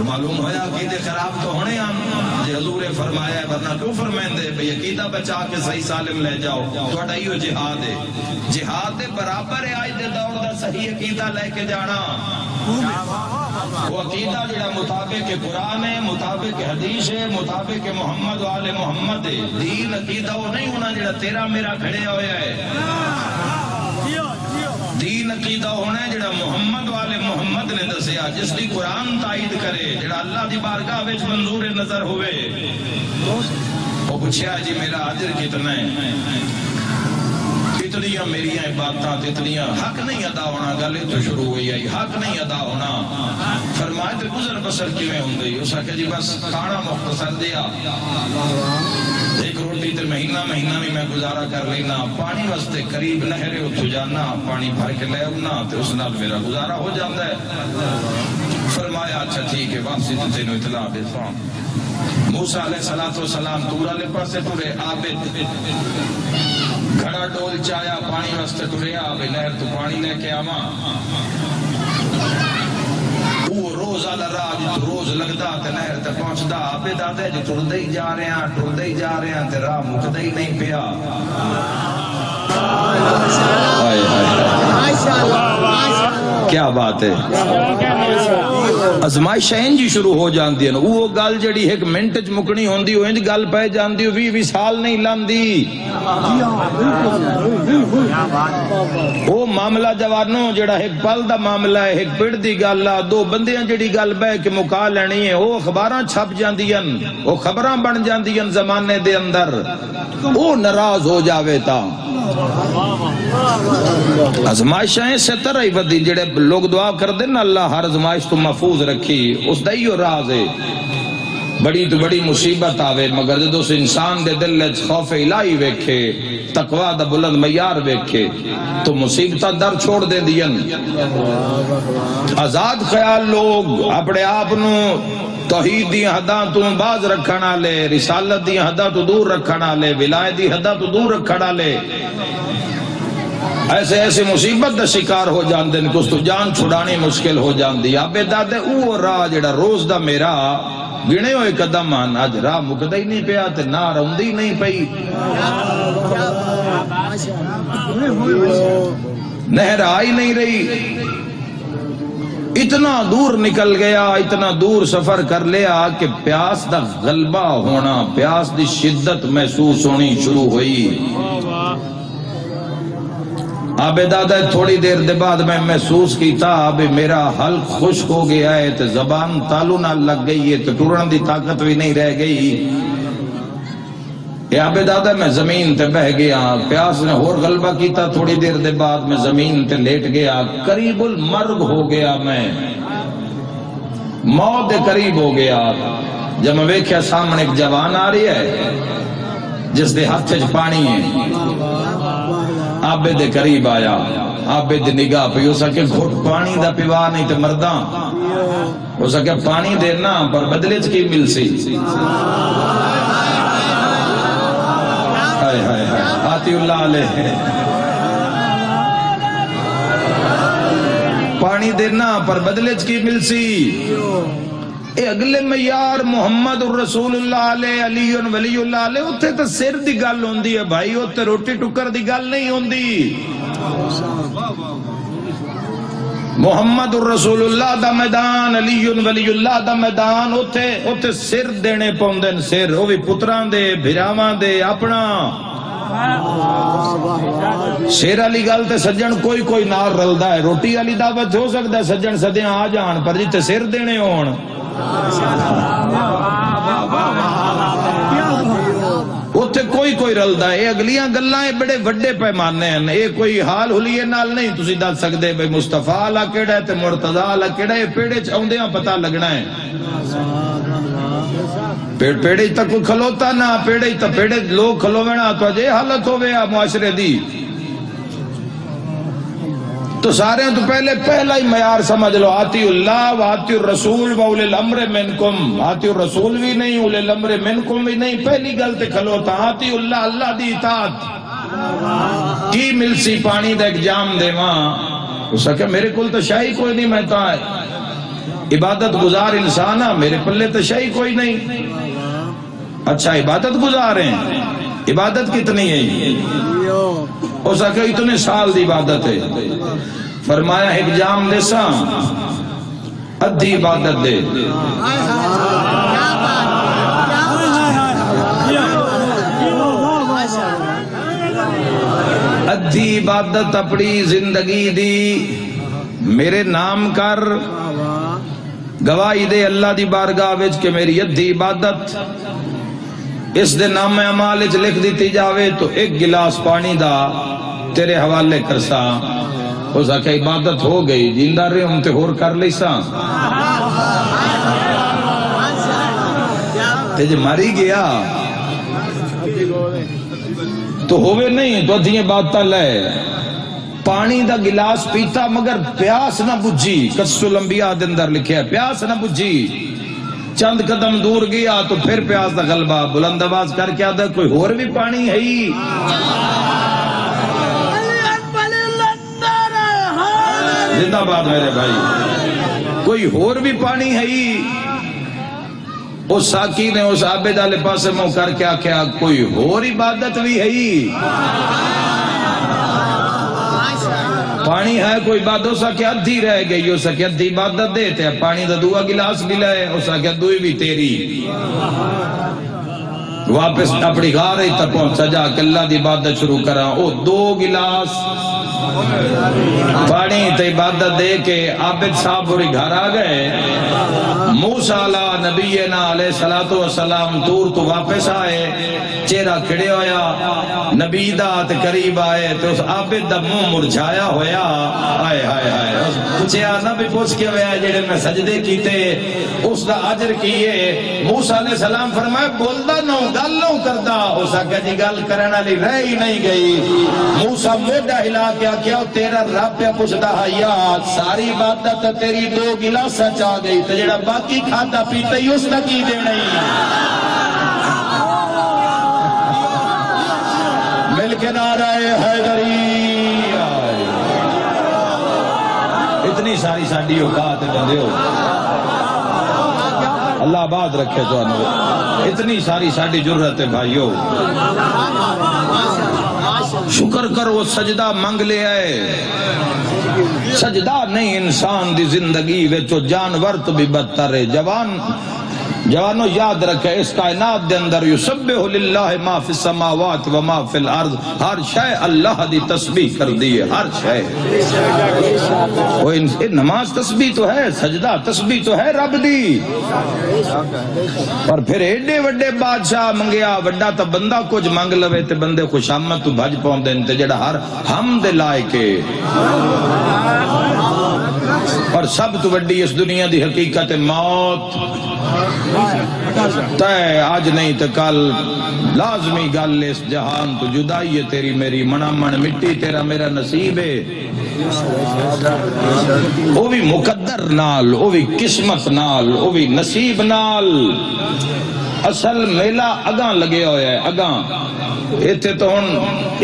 S3: معلوم ہویا عقیدے خراب تو ہونے ہم جی حضور فرمایا ہے، ورنہ کیوں فرمائیں دے بھئی عقیدہ بچا کے صحیح سالم لے جاؤ، تواڈا ہی وہ جہاد ہے۔ جہاد دے برابر ہے آج دے دور دا صحیح عقیدہ لے کے جانا۔ وہ عقیدہ جڑا مطابق قرآن ہے، مطابق حدیث ہے، مطابق محمد و آل محمد ہے۔ دین عقیدہ وہ نہیں ہونا جڑا تیرا میرا کھڑے ہویا ہے۔ دین عقیدہ ہونا ہے جڑا محمد و آل محمد نے دسیا، جس دی قرآن تائید کرے، جڑا اللہ دی بارگاہ وچ منظور نظر ہوئے۔ وہ پوچھا جی میرا اجر کتنا ہے؟ اتنیاں میریاں عبادتاں اتنیاں، حق نہیں ادا ہونا، گل تو شروع ہوئی آئی، حق نہیں ادا ہونا۔ فرمائے تے گزر بسر کیویں ہوندی؟ اس آخیا جی بس کھانا مختصر دیا، ایک روٹی تے مہینہ بھی میں گزارا کر لینا، پانی واسطے قریب نہرے اتھو جانا، پانی بھر کے لے آنا تے اس نال میرا گزارا ہو جاتا ہے۔ فرمایا اچھا ٹھیک ہے، واپسی تے تینوں اطلاع دیتا ہوں۔ موسیٰ علیہ السلام طور والے پاسے ٹرے، عابد گھڑا ڈول چایا، پانی واسطے ٹریا، بھئی نہر تو پانی لے کے آواں۔ وہ روز آلہ راہ جو روز لگتا تے نہر تے پہنچدا، عابد آدھے جو ٹردے ہی جا رہے ہیں تے راہ مکدہ ہی نہیں پیا۔ کیا بات ہے، ازمائشیں جی شروع ہو جاندی ہیں۔ وہ گل جڑی ایک منٹ چ مکنی ہوندی، وہ انج گل پہ جاندی، 20 سال نہیں لاندی۔ وہ معاملہ جوانوں جڑا ایک پل دا معاملہ ہے، ایک پڑ دی گل ہے، دو بندیاں جڑی گل بہ کے مکا لینی ہے، وہ اخباراں چھپ جاندیاں، وہ خبراں بن جاندیاں زمانے دے اندر۔ وہ ناراض ہو جاوے تا ازمائشیں سے طرح ہی بدی، جڑے لوگ دعا کر دیں نا اللہ ہر ازمائش تو محفوظ رکھی، اس دا ہی راز ہے۔ بڑی تو بڑی مصیبت آوے، مگر جدو سے انسان دے دل وچ خوف الہی ویکھے، تقوی دا بلند معیار ویکھے، تو مصیبتاں در چھوڑ دے دین۔ آزاد خیال لوگ اپنے آپ نو توحید دی حداں تو باز رکھنا لے، رسالت دی حداں تو دور رکھنا لے، ولایت دی حداں تو دور رکھنا لے، ایسے مصیبت دا شکار ہو جاندے کہ اس تو جان چھڑانی مشکل ہو جاندی۔ آبے دادے اوہ راہ جڑا روز دا میرا گنے ہوئے قدم آن، آج راہ مکدہ ہی نہیں پیا تے نہ روندی نہیں پئی، نہر آئی نہیں رہی، اتنا دور نکل گیا، اتنا دور سفر کر لیا کہ پیاس دا غلبہ ہونا، پیاس دی شدت محسوس ہونی شروع ہوئی۔ آبے دادا تھوڑی دیر دے بعد میں محسوس کیتا آبے میرا حلق خشک ہو گیا ہے تے زبان تالو نہ لگ گئی ہے تے ٹورن دی طاقت بھی نہیں رہ گئی۔ آبے دادا میں زمین تے بہ گیا، پیاس نے اور غلبہ کیتا، تھوڑی دیر دے بعد میں زمین تے لیٹ گیا، قریب المرگ ہو گیا، میں موت دے قریب ہو گیا۔ جب میں ویکھیا سامنے ایک جوان آ رہی ہے جس دے ہاتھ وچ پانی ہے، آبے دے قریب آیا، عابد نگاہ پہ ہو سکے گھٹ پانی دا پیوا نہیں تے مرداں ہو سکے پانی دینا پر بدلے کی مل سی ہائے ہائے ہائے آتی اللہ علیہ پانی دینا پر بدلے کی مل سی اے اگلے معیار محمد الرسول اللہ علیہ علی ولی اللہ علیہ اتھے تو سر دی گل ہوندی ہے بھائی اتھے روٹی ٹکر دی گل نہیں ہوندی محمد الرسول اللہ دا میدان علی ولی اللہ دا میدان اتھے سر دینے پوندن سر وہ بھی پتران دے بھراواں دے اپنا شیر علی گل تے سجن کوئی نار رلدا ہے روٹی علی دعوت ہو سکتا ہے سجن سدیاں آ جان پر جتے سر دینے ہون اتھے کوئی رلدا ہے اگلیاں گلاں بڑے وڈے پیمانے ہیں یہ کوئی حال حلیے نال نہیں تسی دس سکدے بھئی مصطفیٰ اللہ کیڑا ہے تے مرتضیٰ اللہ کیڑا ہے پیڑے چاوندیاں پتہ لگنا ہے پیڑے تک کوئی کھلوتا نہ پیڑے لوگ کھلووینا تو اجے حالت ہویا معاشرے دی تو سارے تو پہلا ہی معیار سمجھ لو آتی اللہ و آتی الرسول و اولی الامر منکم آتی الرسول بھی نہیں اولی الامر منکم بھی نہیں پہلی گلتے کھلوتا آتی اللہ دی اطاعت کی مل سی پانی دا ایک جام دے ماں اس کہ میرے کل تو شاہی کوئی نہیں میں تا عبادت گزار انسانا میرے پلے تو شاہی کوئی نہیں اچھا عبادت گزار ہیں عبادت کتنی ہے ہو سکے اتنے سال دی عبادت ہے فرمایا ایک جام دے سا ادھی عبادت دے ادھی عبادت اپنی زندگی دی میرے نام کر گواہی دے اللہ دی بارگاہ وچ کہ میری ادھی عبادت اس دے نام اعمال وچ لکھ دیتی جاوے تو ایک گلاس پانی دا تیرے حوالے کرسا ہو سکے عبادت ہو گئی جیندہ رہے ہم تے ہور کر لیسا تے جے ماری گیا تو ہوئے نہیں تو ادھی عبادت لے پانی دا گلاس پیتا مگر پیاس نہ بجھی قصص الانبیاء دے اندر لکھیا ہے پیاس نہ بجھی چند قدم دور گیا تو پھر پیاس دا غلبہ بلند آواز کر کے آدھا کوئی اور بھی پانی ہے ہی زندہ باد میرے بھائی کوئی اور بھی پانی ہے ہی اس ساکی نے اس عابد والے پاسے منہ کر کے آکھیا کوئی اور عبادت بھی ہے ہی پانی ہے کوئی بات ہو سکے ادھی رہ گئی ہو سکے ادھی عبادت دیتے ہیں پانی دا دعا گلاس بھی لائے ہو سکے دوئی بھی تیری واپس اپنی غارے تک پہنچا جا کہ اللہ دی عبادت شروع کرا او دو گلاس پانی تے عبادت دے کے عابد صاحب بری گھر آ گئے موسیٰ علیہ نبینا علیہ السلام دور تو واپس آئے چہرہ کھڑے ہویا نبی دات قریب آئے تو اس عابد دا منہ مرجھایا ہویا آئے آئے آئے پوچھیا نبی پوچھ کے ہویا جڑے میں سجدے کیتے اس دا عجر کیے موسیٰ علیہ السلام فرمائے بولدا نو گل نو کردا ہو سکے جی گل کرنا لی رہ ہی نہیں گئی موسیٰ موڈا ہلا کیا کیا تیرا رب پہ پوچھتا حیات ساری عبادت تیری دو گلاسا چاہ گئی تو جڑا باقی کھاتا پیتا ہی اس کی دے نہیں مل کے نعرہ حیدری اتنی ساری ساڑی اوقات بندے ہو اللہ آباد رکھے تو اتنی ساری ساڑی جرت ہے بھائیو شکر کرو سجدہ منگ لے آئے سجدہ نہیں انسان دی زندگی ویچو جانور تو بھی بدتر ہے جوانو یاد رکھے اس کائنات دے اندر یسبح للہ ما فی السماوات و ما فی الارض ہر شے اللہ دی تسبیح کر دی ہے ہر شے نماز تسبیح تو ہے سجدہ تسبیح تو ہے رب دی اور پھر ایڈے وڈے بادشاہ منگیا وڈا تا بندہ کچھ منگ لوے تے بندے خوش آمد تو بھج پاؤں دے تے جڑا ہر ہم دے لائے کے اور سب تو وڈی اس دنیا دی حقیقت موت تے آج نہیں تے کل لازمی گل اس جہان تو جدائی ہے تیری میری منا من مٹی تیرا میرا نصیب ہے وہ بھی مقدر نال، وہ بھی قسمت نال، وہ بھی نصیب نال۔ اصل میلہ اگاں لگے ہوئے ہے، اگاں ایتھے تو ہن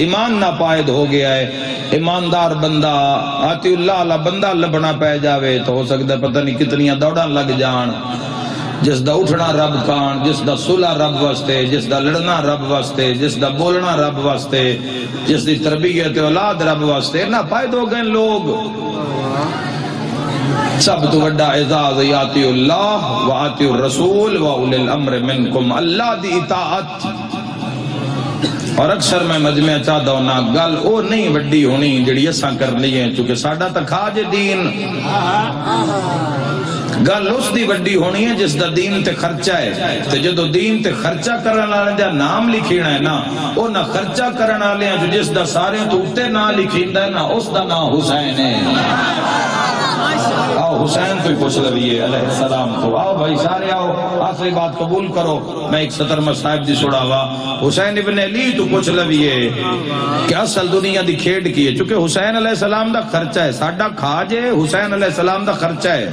S3: ایمان ناپائد ہو گیا ہے۔ ایماندار بندہ آتی اللہ علیہ بندہ لبنا پہ جاوے تو ہو سکتا ہے پتہ نہیں کتنیاں دوڑاں لگ جان، جس دا اٹھنا رب کان، جس دا صلح رب واسطے، جس دا لڑنا رب واسطے، جس دا بولنا رب واسطے، جس دی تربیت اولاد رب واسطے، ناپائد ہو گئے لوگ۔ سب تو بڑا اعزاز آتی اللہ و آتی الرسول و اولی الامر منکم، اللہ دی اطاعت۔ اور اکثر میں مجمع چاہتا ہوں نا گل او نہیں وڈی ہونی جڑی اساں کرنی ہے، چونکہ ساڈا تا کھاج دین، گل اس دی وڈی ہونی ہے جس دا دین تے خرچہ ہے۔ تے جدو دین تے خرچہ کرن والے دا نام لکھینا ہے نا، او نہ خرچہ کرن والے جو جس دا سارے تو اوتے نام لکھیندا ہے نا، اس دا نام حسین ہے۔ آؤ حسین تو ہی پوچھ لویے علیہ السلام تو، آؤ بھائی سارے آؤ، آخری بات قبول کرو، میں ایک سطر مصائب دی سڑاوا، حسین ابن علی تو پوچھ لویے کہ اصل دنیا دی کھیڑ کی ہے، چونکہ حسین علیہ السلام دا خرچہ ہے، ساڈا کھاج ہے، حسین علیہ السلام دا خرچہ ہے۔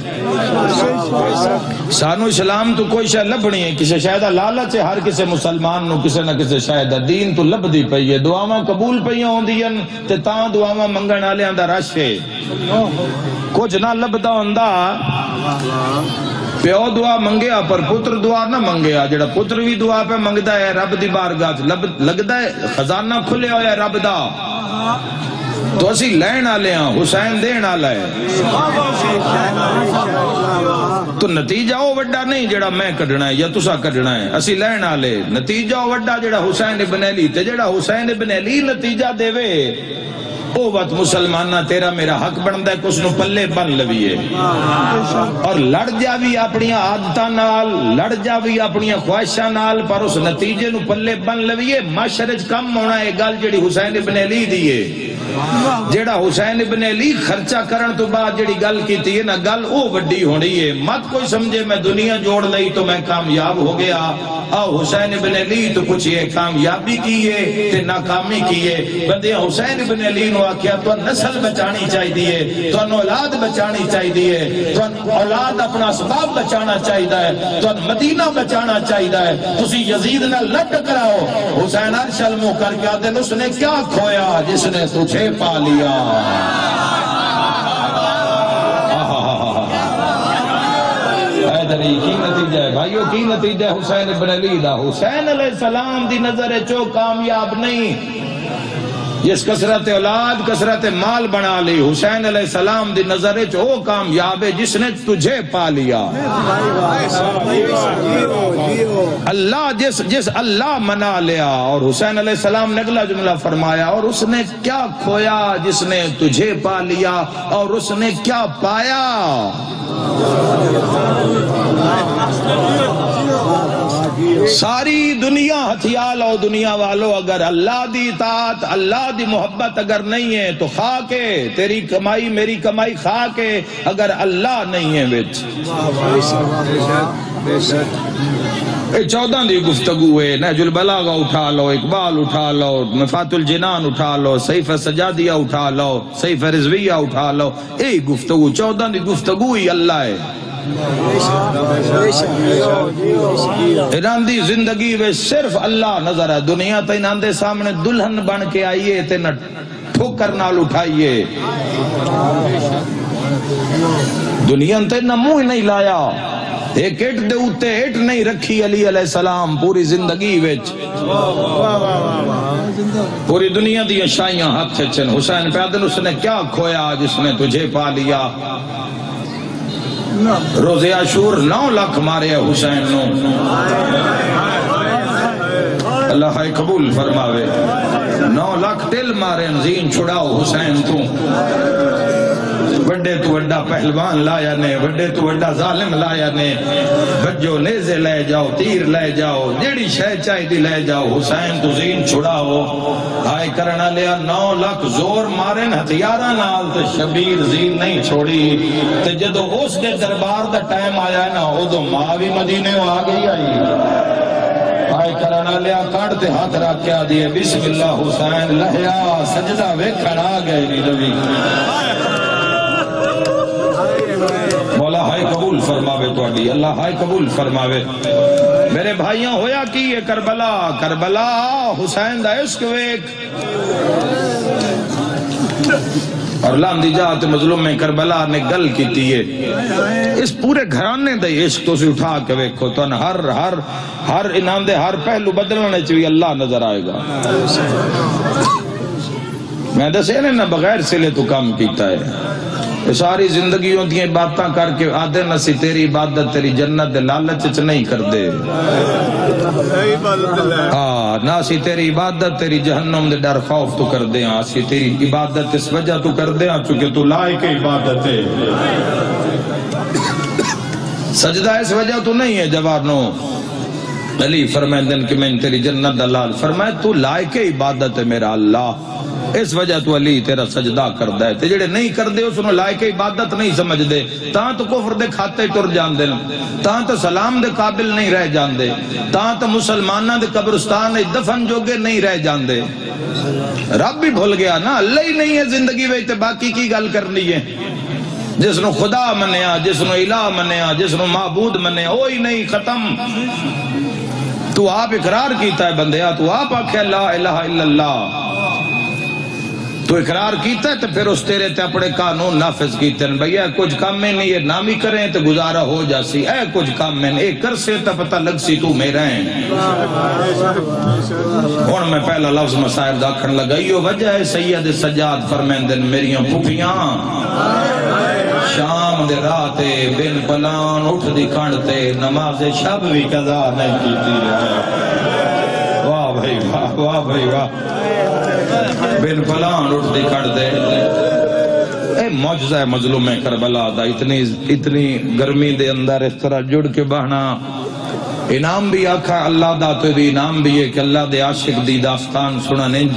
S3: سانو اسلام تو کوئی شاید لبنی ہے، کسی شاید لالچ ہے ہر کسی مسلمان نو کسی نہ کسی شاید دین تو لب دی پئی ہے، دعاواں قبول پئیاں ہوندیاں تے تاں دعاواں منگن والےاں دا رش ہے۔ کچھ نہ لبدا ہوندا، پیو دعا منگیا پر پتر دعا نہ منگیا، جڑا پتر بھی دعا پہ منگدا ہے رب دی بارگاہ لگدا ہے خزانہ کھلے ہویا ہے رب دا، تو اسی لین والے ہاں، حسین دین والا ہے۔ تو نتیجہ وہ وڈا نہیں جڑا میں کڈنا ہے یا تسا کڈنا ہے، اسی لین والے، نتیجہ وہ وڈا جڑا حسین ابن علی، تے جڑا حسین ابن علی نتیجہ دیوے او وقت مسلمانہ تیرا میرا حق بندا ہے کہ اس نو پلے بن لویے، اور لڑ جاوی اپنی عادتاں نال، لڑ جاوی اپنی خواہشاں نال، پر اس نتیجے نو پلے بن لویے۔ معاشرے وچ کم ہونا ہے گل جڑی حسین ابن علی دی ہے، جیڑا حسین ابن علی خرچہ کرن تو بعد جڑی گل کیتی ہے نا، گل او وڈی ہونی ہے۔ مت کوئی سمجھے میں دنیا جوڑ لئی تو میں کامیاب ہو گیا، آؤ حسین ابن علی تو کچھ یہ کامیابی کیے تے ناکامی کیے۔ بندے حسین ابن علی نو آکھیا تو نسل بچانی چاہیے، تو اولاد بچانی چاہیے، تو اولاد اپنا اسباب بچانا چاہیے، تو مدینہ بچانا چاہیے، تسی یزید نہ لٹ کراؤ۔ حسین عرش المو کر کے آدھے اس نے کیا کھویا جس نے تجھے پا لیا۔ کی نتیجہ ہے بھائیو، کی نتیجہ ہے حسین ابن علی دا؟ حسین علیہ السلام دی نظر چو کامیاب نہیں جس کثرت اولاد کثرت مال بنا لی، حسین علیہ السلام دی نظر چو کامیاب ہے جس نے تجھے پا لیا۔ اللہ جس اللہ منا لیا، اور حسین علیہ السلام نے اگلا جملہ فرمایا، اور اس نے کیا کھویا جس نے تجھے پا لیا، اور اس نے کیا پایا۔ ساری دنیا ہتھیا لو دنیا والو، اگر اللہ دی اطاعت اللہ دی محبت اگر نہیں ہے تو خاک ہے، تیری کمائی میری کمائی خاک ہے اگر اللہ نہیں ہے وچ۔ 14 دی گفتگو ہے، نہج البلاغہ اٹھا لو، اقبال اٹھا لو، نفات الجنان اٹھا لو، سیف سجادیہ اٹھا لو، سیف رضویہ اٹھا لو، اے گفتگو 14 دی گفتگو ہی اللہ ہے۔ انہاں دی زندگی میں صرف اللہ نظر ہے، دنیا تے انہاں دے سامنے دلہن بن کے آئیے تے نہ ٹھوکر نال اٹھائیے، دنیا تے نہ منہ نہیں لایا، ایک اٹ دے اوتے اٹ نہیں رکھی علی علیہ السلام پوری زندگی وچ، پوری دنیا دی اشائیاں ہاتھ چن۔ حسین پیادل اس نے کیا کھویا جس نے تجھے پا لیا۔ روزے عاشور 9 لاکھ مارے حسین نو، اللہ قبول فرماوے، 9 لاکھ ٹل مارے، زین چھڑاؤ حسین تو، وڈے تو وڈا پہلوان لایا نے، وڈے تو وڈا ظالم لایا نے، بجو نیزے لے جاؤ، تیر لے جاؤ، جیڑی شے چاہی دی لے جاؤ، حسین تو زین چھڑاؤ۔ ہائے کرنا لیا 9 لاکھ زور مارن ہتھیاراں نال تے شبیر زین نہیں چھوڑی، تے جدو اس دے دربار دا ٹائم آیا نا، او دو ماں بھی مدینے آ گئی آئی۔ ہائے کرنا کرنا لیا کاٹتے ہاتھ رکھ کے آدھیے بسم اللہ حسین لہیا سجدہ ویکھن آ گئے نہیں نبی مولا ہائے قبول فرماوے تو اڈی اللہ ہائے قبول فرماوے میرے بھائیاں ہویا کی یہ کربلا کربلا حسین دا عشق ویک اور لاندی جات مظلوم میں کربلا نے گل کی ہے اس پورے گھرانے دے عشق تو سے اٹھا کے ویکھو تو ہر انہاں دے ہر پہلو بدلنے چوی اللہ نظر آئے گا میں دسے نے نہ بغیر سلے تو کام کیتا ہے ساری زندگیوں دی باتاں کر کے آدھے نہ سی تیری عبادت تیری جنت دے لالچ چ نہیں کر دے ہاں نہ سی تیری عبادت تیری جہنم دے ڈر خوف تو کر دے ہاں سی تیری عبادت اس وجہ تو کر دے ہاں چونکہ تو لائق عبادت ہے سجدہ اس وجہ تو نہیں ہے جوانوں علی فرمائندن کہ میں تیری جنت دلال فرمائے تو لائق عبادت ہے میرا اللہ اس وجہ تو علی تیرا سجدہ کردہ ہے تے جڑے نہیں کردے اس انہوں لائق عبادت نہیں سمجھ دے تاں تو کفر دے کھاتے ٹر جان دے تاں تو سلام دے قابل نہیں رہ جان دے تاں تو مسلمانہ دے قبرستان دفن جوگے نہیں رہ جان دے رب بھی بھول گیا نا اللہ ہی نہیں ہے زندگی ویتے باقی کی گل کرنی ہے جس نو خدا منیا جس نو الہ منیا جس نو معبود منیا وہی نہیں ختم تو آپ اقرار کیتا ہے بندیا تو آپ آکھے لا الہ الا اللہ تو اقرار کیتا ہے تو پھر اس تیرے تے اپنے قانون نافذ کیتے ہیں بھئی اے کچھ کام میں نہیں یہ نامی کریں تو گزارا ہو جاسی اے کچھ کام میں نہیں اے کر سے تو پتہ لگ سی تو میرا ہیں اور میں پہلا لفظ مسائب داکھن لگائیو وجہ ہے سید سجاد فرمیندن میریاں پھوپیاں شام دے راتے بن پلان اٹھ دی کھانڈتے نماز شب بھی قضا نہیں کیتی رہے واہ بھائی واہ واہ بھائی واہ بن پلان اٹھ دی کھڑ دے اے معجزہ مظلوم کربلا دا اتنی گرمی دے اندر اس طرح جڑ کے بہنا انعام بھی آکھا اللہ دا تو دی انعام بھی ہے کہ اللہ دے عاشق دی داستان سنا نہیں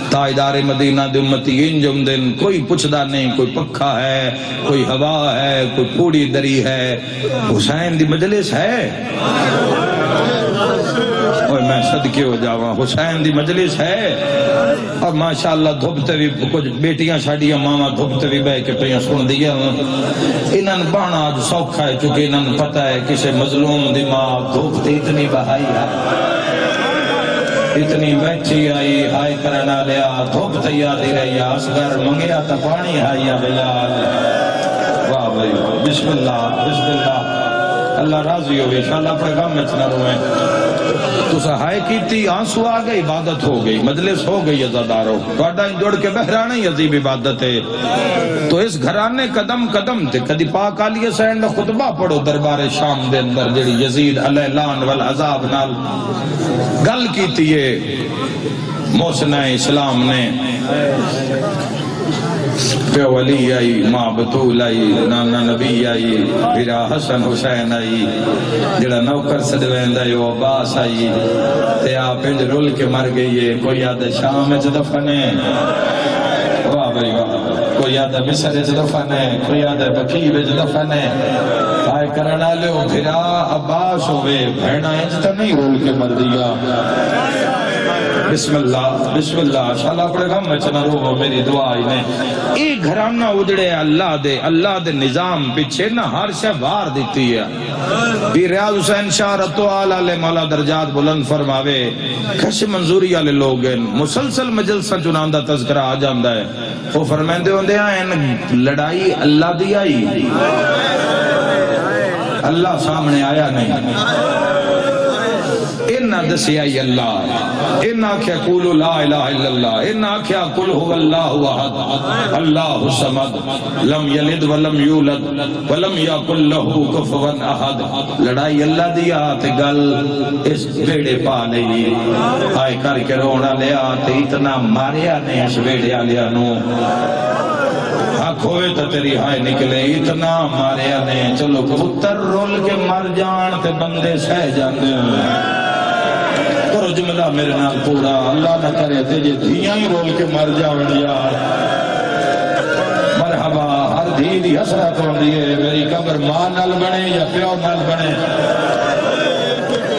S3: تاجدار مدینہ دے امتی انجم دن کوئی پوچھدا نہیں کوئی پکھا ہے کوئی ہوا ہے کوئی پوڑی دری ہے حسین دی مجلس ہے اور میں صدقے ہو جاواں حسین دی مجلس ہے اور ماشاءاللہ دھوپتے بھی کچھ بیٹیاں شاڑیاں ماما دھوپتے بھی بے کے پیاں سن دیا انہاں بانا آج سوکھا ہے چونکہ انہاں پتہ ہے کسے مظلوم دماغ دھوپتے اتنی بہائی ہے اتنی بیٹھی آئی ہائی کرنا لیا دھوپتے یادی رہی آسگر منگیا تا پانی آئی بلال واہ بھائی بسم اللہ اللہ راضی ہوئے انشاءاللہ پیغام میں چنا روئے تو سہائے کی تھی آنسو آگئے عبادت ہو گئی مجلس ہو گئی عزاداروں توڑا ان جوڑ کے بہرانے عظیم عبادت ہے تو اس گھرانے قدم قدم تھے کدی پاک آلی حسین نے خطبہ پڑھو دربار شام دے اندر جڑی یزید علیہ لان والعذاب نال گل کی تھی یہ محسن اسلام نے پیو علی آئی ماں بطول آئی نانا نبی آئی بھیرا حسن حسین آئی جڑا نوکر صدویند آئی وہ عباس آئی تے آپ انج رول کے مر گئی ہے کوئی یاد شام اچھ دفنے واہ بھائی واہ کوئی یاد مصر اچھ دفنے کوئی یاد بقیب اچھ دفنے آئے کرنا لے وہ بھیرا عباس ہوئے بھیڑا انج تا نہیں رول کے مر دیا بسم اللہ شاءاللہ اپنے غم میں چنا رو میری دعا ہی نے ایک گھرانہ اجڑے اللہ دے نظام پیچھے نہ ہر شہ وار دیتی ہے بھی ریاض حسین شاہ رتو آلہ مولا درجات بلند فرماوے کش منظوری آلے لوگ ہیں مسلسل مجلسہ چناندہ تذکرہ آ جاندہ ہے وہ فرمیندے ہوندے ہیں لڑائی اللہ دی آئی اللہ سامنے آیا نہیں انہا دسی آئی اللہ انہا کیا قولو لا الہ الا اللہ انہا کیا قل ہوا اللہ وحد اللہ سمد لم یلد ولم یولد ولم یاکل لہو کفوا احد لڑائی اللہ دیا تے گل اس بیڑے پا نہیں آئے کر کے رونا لیا تے اتنا ماریا نہیں اس بیڑے آلیا نو کھوئے تو تیری ہائے نکلے اتنا ماریا نہیں چلو کبوتر رول کے مر جان تے بندے سہ جاندے کرو جملہ میرے نال پورا اللہ نہ کرے تیجے دھیاں ہی رول کے مر جاون یار مرحبا ہر دھی دی حسرت ہوں دیئے میری قبر ماں نال بنے یا پیو نال بنے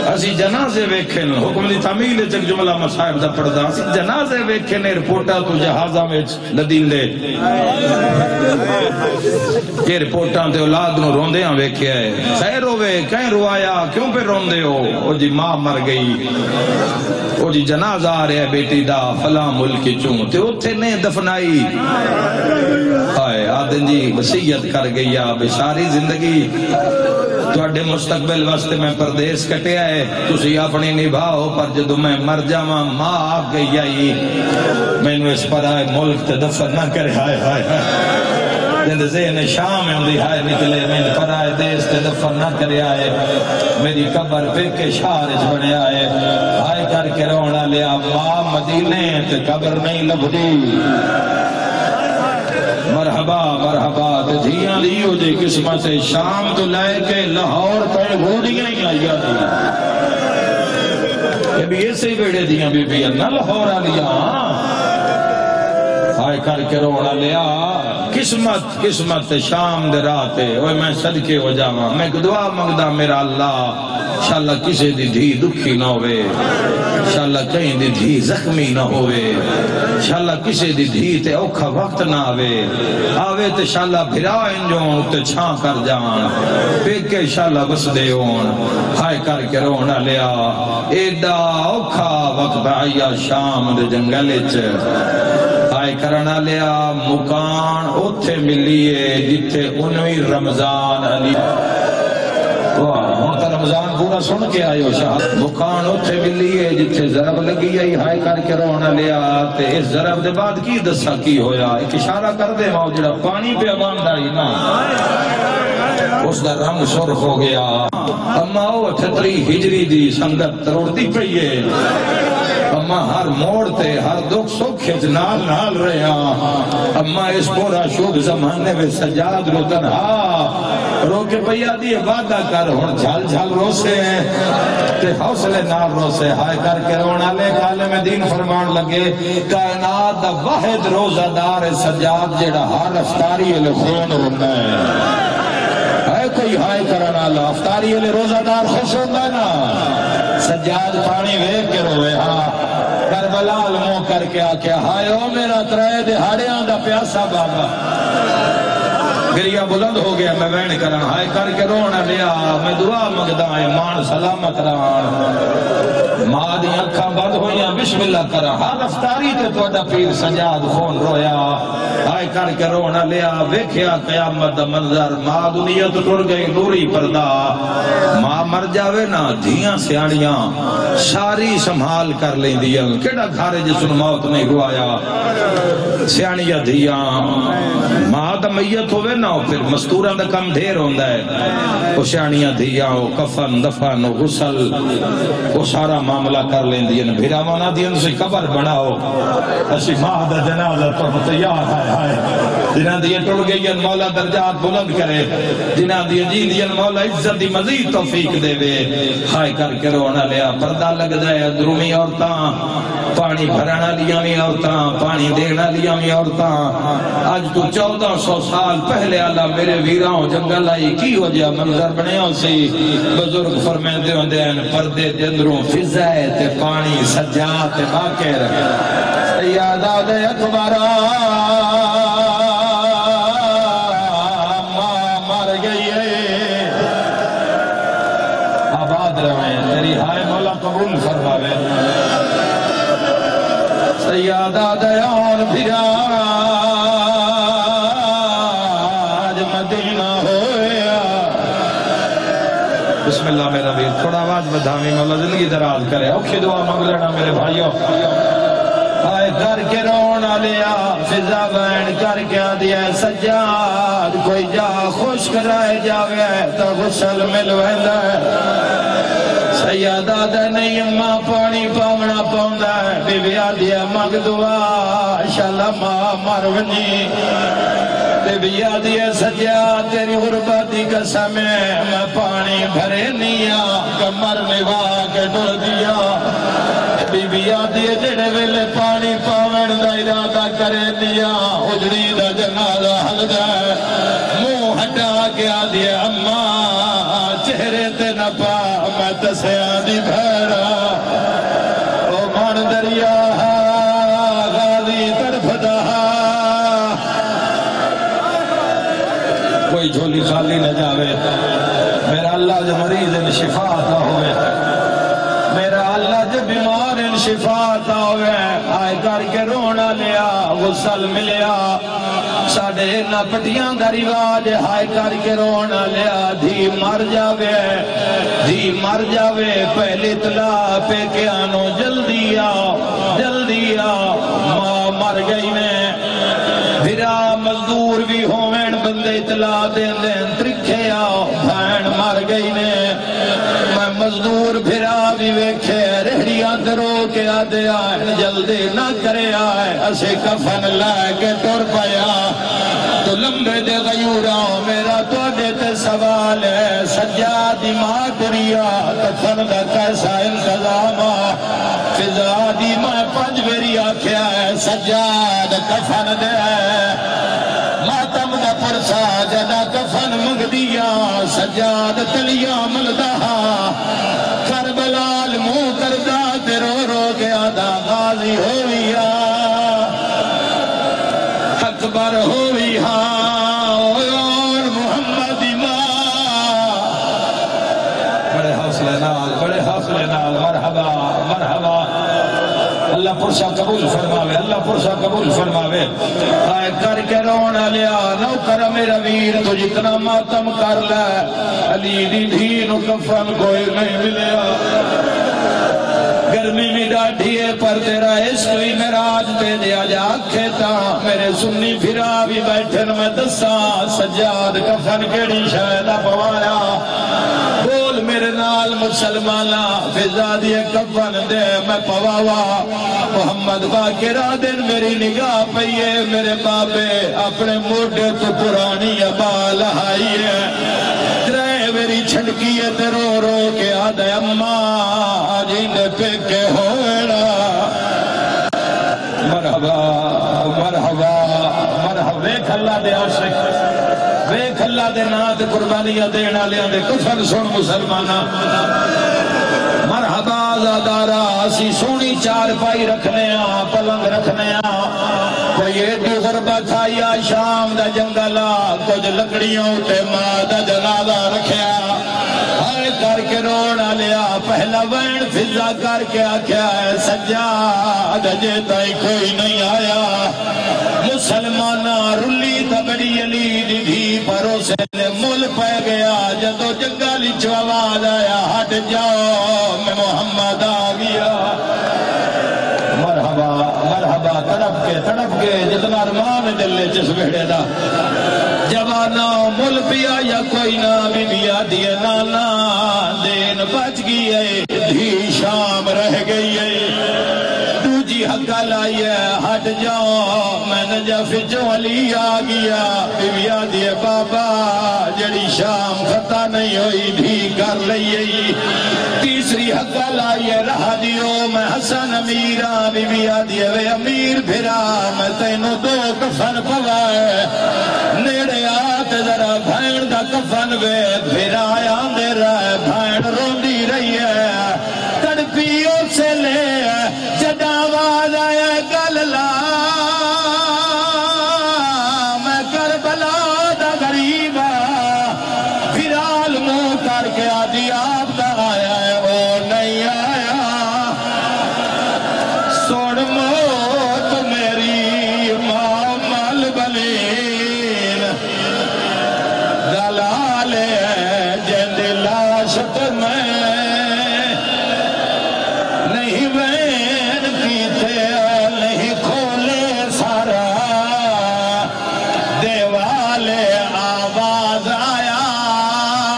S3: اسی جنازے ویکھن حکم دی تعمیل چک جملہ مصائب دا پڑھدا اسی جنازے ویکھن رپورٹا تو جہازاں وچ لدین دے کہ رپورٹاں تے اولاد نو روندیاں ویکھیا ہے خیر ہوے کہیں روایا کیوں پہ روندے ہو او جی ماں مر گئی او جی جنازہ آ رہا ہے بیٹی دا فلاں ملک چوں تے اوتھے نے دفنائی ہائے آدن جی وصیت کر گئی بے ساری زندگی تواڈے مستقبل واسطے میں پردیس کٹیا ہے تسی اپنی نبھاؤ پر جدو میں مر جاواں ماں آ گئی آئی مینوں اس پر آئے ملک تے دفن نہ کرے ہائے ہائے ہائے جند ذہن شام میں ہوندی ہائے نکلے میں پر آئے دیس تے دفن نہ کرے آئے میری قبر پہ کے شارج بنے آئے ہائے کر کے رونا لیا ماں مدینے تے قبر نہیں لبدی مرحبا مرحبا تے دھیاں لیو جی قسمت شام تو لائے کے لاہور پہ گھوڑیاں ہی آئیا دی یہ بھی ایسے بیڑے دیاں بی بی نہ لاہور آلیا ہائے کر کے رونا لیا قسمت شام دے راتے اوہ میں صدقے ہو جاواں میں دعا منگدا میرا اللہ انشاءاللہ کسی دی دھی دکھی نہ ہوئے انشاءاللہ کہیں دی دھی زخمی نہ ہوئے انشاءاللہ کسی دی دھی تے اوکھا وقت نہ آوے تے انشاءاللہ بھرا انجون تے چھاں کر جان پیک کے انشاءاللہ بس دے ہون ہائے کر کے رونا لیا ایڈا اوکھا وقت آیا شام دے جنگلچ ہائے کرنا لیا مکان اتھے ملیے جتھے 19 رمضان علی ہونتا رمضان پورا سن کے آئے ہو شاہ مکان اتھے ملیے جتھے ضرب لگی آئی ہائے کر کے رونا لیا تے اس ضرب دے بعد کی دسا کی ہویا ایک اشارہ کر دے ماں جڑا پانی پہ باندھا ہی نا اس دا رنگ سرخ ہو گیا اما او 38 ہجری دی سنگت تروڑتی پئیے اما ہر موڑ تے ہر دکھ سکھ نال رہے ہیں اما اس پورا شوق زمانے میں سجاد رو تنہا رو کے پیا دی وعدہ کر ہون جھال جھال روسے ہیں تے حوصلے نال روسے ہائے کر کے رونا لے عالم دین فرمان لگے کائنات دا واحد روزہ دار سجاد جیڑا ہر افطاری علی خون رہتا ہے کوئی ہائے کرنا اللہ افطاری علی روزہ دار خوش ہوتا ہے نا سجاد پانی ویک کے روئے ہاں کربلا علموں کر کے آکیا ہائے او میرا ترائے دہاڑیاں دا پیاسا بابا گریہ بلند ہو گیا میں وین کرن ہائے کر کے رونا لیا میں دعا مگدہ ہے مان سلامت رہان ماں دی اکھاں بند ہویاں بسم اللہ کرا ہاں افطاری تے توڑا پیر سجاد خون رویا ہائے کر کے رونا لیا ویکھیا قیامت دا منظر ماں دنیا تو ٹر گئی نوری پردہ ماں مر جاوے نا دھیاں سیاڑیاں ساری سنبھال کر لیں دیا کیڑا گھارے جسن موت نہیں روایا سیاڑیاں دھیاں ماں دا میت ہوئے نا پھر مستوراں دا کم دھیر ہوندہ ہے وہ سیاڑیاں دھیاں وہ کفن دفن وہ غسل وہ سارا معاملہ کر لیں دیا بھیرا مانا دیا سے قبر بناؤ اسی ماں دا جنازہ پر تیار ہے جنہ دیا ٹوڑ گئی مولا درجات بلند کرے جنہ دیا جی دیا مولا عزت دی مزید توفیق دے وے ہائے کر کے رونا لیا پردہ لگ جائے درومی عورتاں پانی بھرانا لیا میں عورتاں پانی دینا لیا میں عورتاں آج تو 1400 سال پہلے اللہ میرے ویراں جنگل آئی کی ہو جا منظر بنے ہوں سی بزرگ فرمیندے ہوں دے پردے دندروں فضائے تے پانی سجاد تے باکر سیادہ دے اکبرہ قبول فرماوے سیادہ دیان بھیراج مدینہ ہویا بسم اللہ میرا بیر تھوڑا آواز بدھامی مولا زندگی دراز کرے اوکھی دعا مانگ لینا میرے بھائیوں آئے کر کے رونا لیا فضا بین کر کے دیا سجاد کوئی جا خوش کرائے جاوے تو غسل ملویندہ ہے سیادہ دے نہیں اماں پانی پاونا پاؤندا ہے بی بی آدیا مگ دعا انشاءاللہ ماں مرونی بی بی آدیا سجاد تیری غربتی قسم ہے میں پانی بھرے نیا کمر نوا کے ڈر دیا بی بی آدیا جڑے ویلے پانی پاون دا ارادہ کرے دیا اجڑی دا جنازہ حل جائے منہ ہٹا کے آدیا اماں چہرے تے نہ پا میں تسے آدھی بیمار شفا تاوے آئے کر کے رونا لیا غسل ملیا ساڑھے نہ پٹیاں دا رواج آئے کر کے رونا لیا دھی مر جاوے پہلی اطلاع پہ کے آنو جلدی آؤ ماں مر گئی نے بھرا مزدور بھی ہومین بندے اطلاع دیں ترکھے آؤ بھین مر گئی نے میں مزدور بھرا بھی ویکھے رہڑیاں درو کے آدھے آئے جلدی نہ کرے آئے اسے کفن لائے کے ٹور پایا تو لمبے دے غیوراں میرا تو دیتے سوال ہے سجادی ماں کریا کفن دا کیسا انتظامہ فضا دی میں پنج میری آکھیا ہے سجاد کفن دے ماتم دا پرسا جدا کفن منگ دیا سجاد تلیاں ملدہ کربلال منہ کردہ رو رو گیا دا غازی ہویا اکبر ہویا اور محمد ماں بڑے حوصلے نال مرحبا اللہ پرسا قبول فرماوے آئے کر کے رونا لیا نوکر میرا ویر تو جتنا ماتم کر لے علی دی دھین کفن کوئی نہیں ملیا گرمی بھی ڈاٹھی ہے پر تیرا عشق بھی میرا آج پہ دیا جا کھیتا میرے سنی پھرا بھی بیٹھن میں دسا سجاد کفن کیڑی شاہدہ پوایا بول میرے نال مسلمانہ فضا دیے کفن دے میں پواوا محمد باقرہ دن میری نگاہ پئیے میرے بابے اپنے موڈے تو پرانی ابال آئیے ترے میری چھڑکی ہے تے رو رو کے آدھے اماں جیندے پہ کے ہوئینا مرحبا ویکھ اللہ دے عاشق ویکھ اللہ دے نات قربانیاں دینا لیا دے کفن سن مسلمانہ مرحبا زادارا اسی سونی چار پائی رکھنے پلنگ رکھنے کوئی ایڈی غربت آیا شام دا جنگلا کچھ لکڑیوں تے ماں دا جنازہ رکھیا ہر کر کے رونا لیا پہلا وین فضا کر کے آکھیا ہے سجاد جے تائی کوئی نہیں آیا مسلمانہ رلی تبڑی علی دی بھی پروسے نے مل پہ گیا جدو جنگلی چواد آیا ہٹ جاؤ میں محمد آگیا مرحبا تڑپ کے جتنا ارمان دلے جس بھیڑے دا جوانا مل پیا یا کوئی نہ بھی بیا دیے نانا دین بچ گئی ہے دھی شام رہ گئی ہے دوجی حقہ لائیے ہٹ جاؤ میں نجف جو علی آگیا بیا دیے بابا جڑی شام خطا نہیں ہوئی دھی کر لئیے تیسری حقہ لائیے رہا دیو میں حسن امیرہ بیا دیے وے امیر بھرا میں تینوں دو کفن پوائے نیڑے آتے ذرا بھائن دا کفن وے بھرا آندے رہے بھائن روندی رہی ہے تڑپیوں سے لے جدا آواز آیا گللا میں کربلا دا غریبا پھرال منہ کر کے آدھی آپ دا آیا ہے وہ نہیں آیا سوڑ موت میری ماں مال بلین دلالے جن لاشت میں نہیں وین کیتے نہیں کھولے سارا دیوالے آواز آیا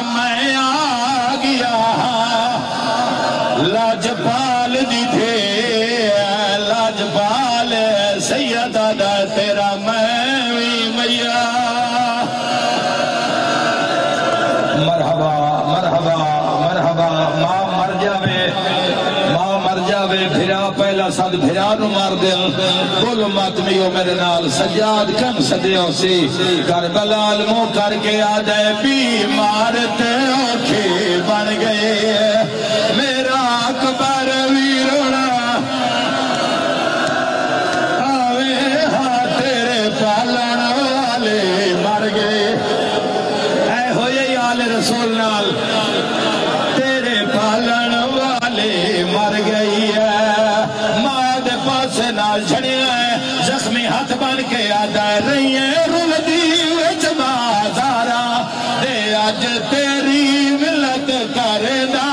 S3: میں آگیا لاجپال دی تھے لاجپال سیدہ دا تیرا میں میا مرحبا ماں مر جاوے بھرا پہلا ساتھ بھرا نو مار دل بولو ماتمیو میرے نال سجاد کم صدیوں سی کربلال منہ کر کے آدھے بیمار تے اوکھی بن گئے میرا اکبر ویرونا آوے ہاں تیرے پالن والے مر گئے اے ہوئے آل رسول نال تیرے پالن والے مر گئی ہے
S4: بنیا ہے زخمی ہاتھ بن کے آدھا رہی ہے رلدی وچ بازارا دے اج تیری ملت کردا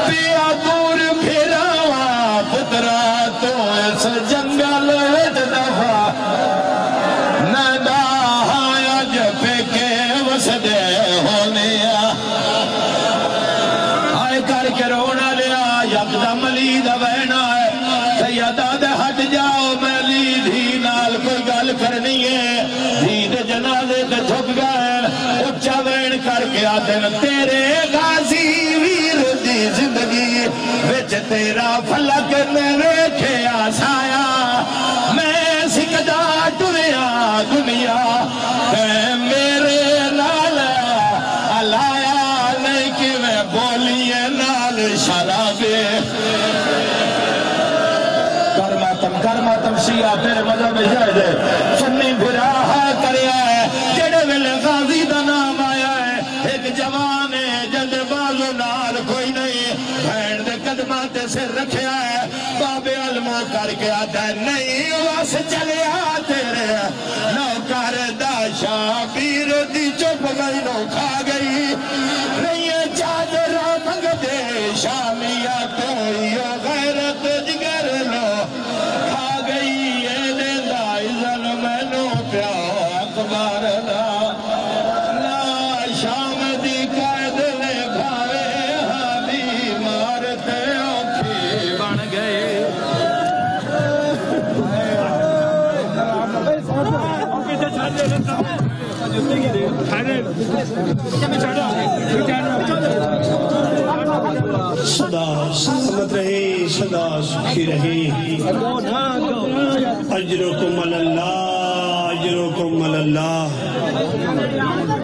S4: پیا دور پھراوا پترا تو اس جنگل وچ دفا ندا اج پھکے وسدے ہونے آئے کر کے رونا لیا یکدم علی دا بہنا ہے سیدہ دے ہٹ جاؤ میں لی دھی نال کوئی گل کرنی ہے دھی دے جنازے تے جھک گئے اچھا وین کر کے آدن تیرے غازی ویر دی زندگی وچ تیرا فلک نے ویکھیا سایا میں سکدا ٹریا دنیا اے میرے نال الایا نہیں کہ میں بولیے نال شرابے کر ماتم شیعہ تیرے مذہب جائے سنی بھرا کریا ہے جڑے ویلے غازی دا نام آیا ہے ایک جوان ہے جلد بازو نال کوئی نہیں بھین دے قدمات سے رکھیا ہے باب علمو کر کے آتا ہے نہیں واس چلیا تیرے نوکر دا شابیر دی چپ مہینوں کھا گئی نہیں ہے چادرہ منگ دے شامیہ تو یو غیرت جگر لو
S1: صدا سلامت رہے صدا سکھی رہے اجرکم اللہ اجرکم اللہ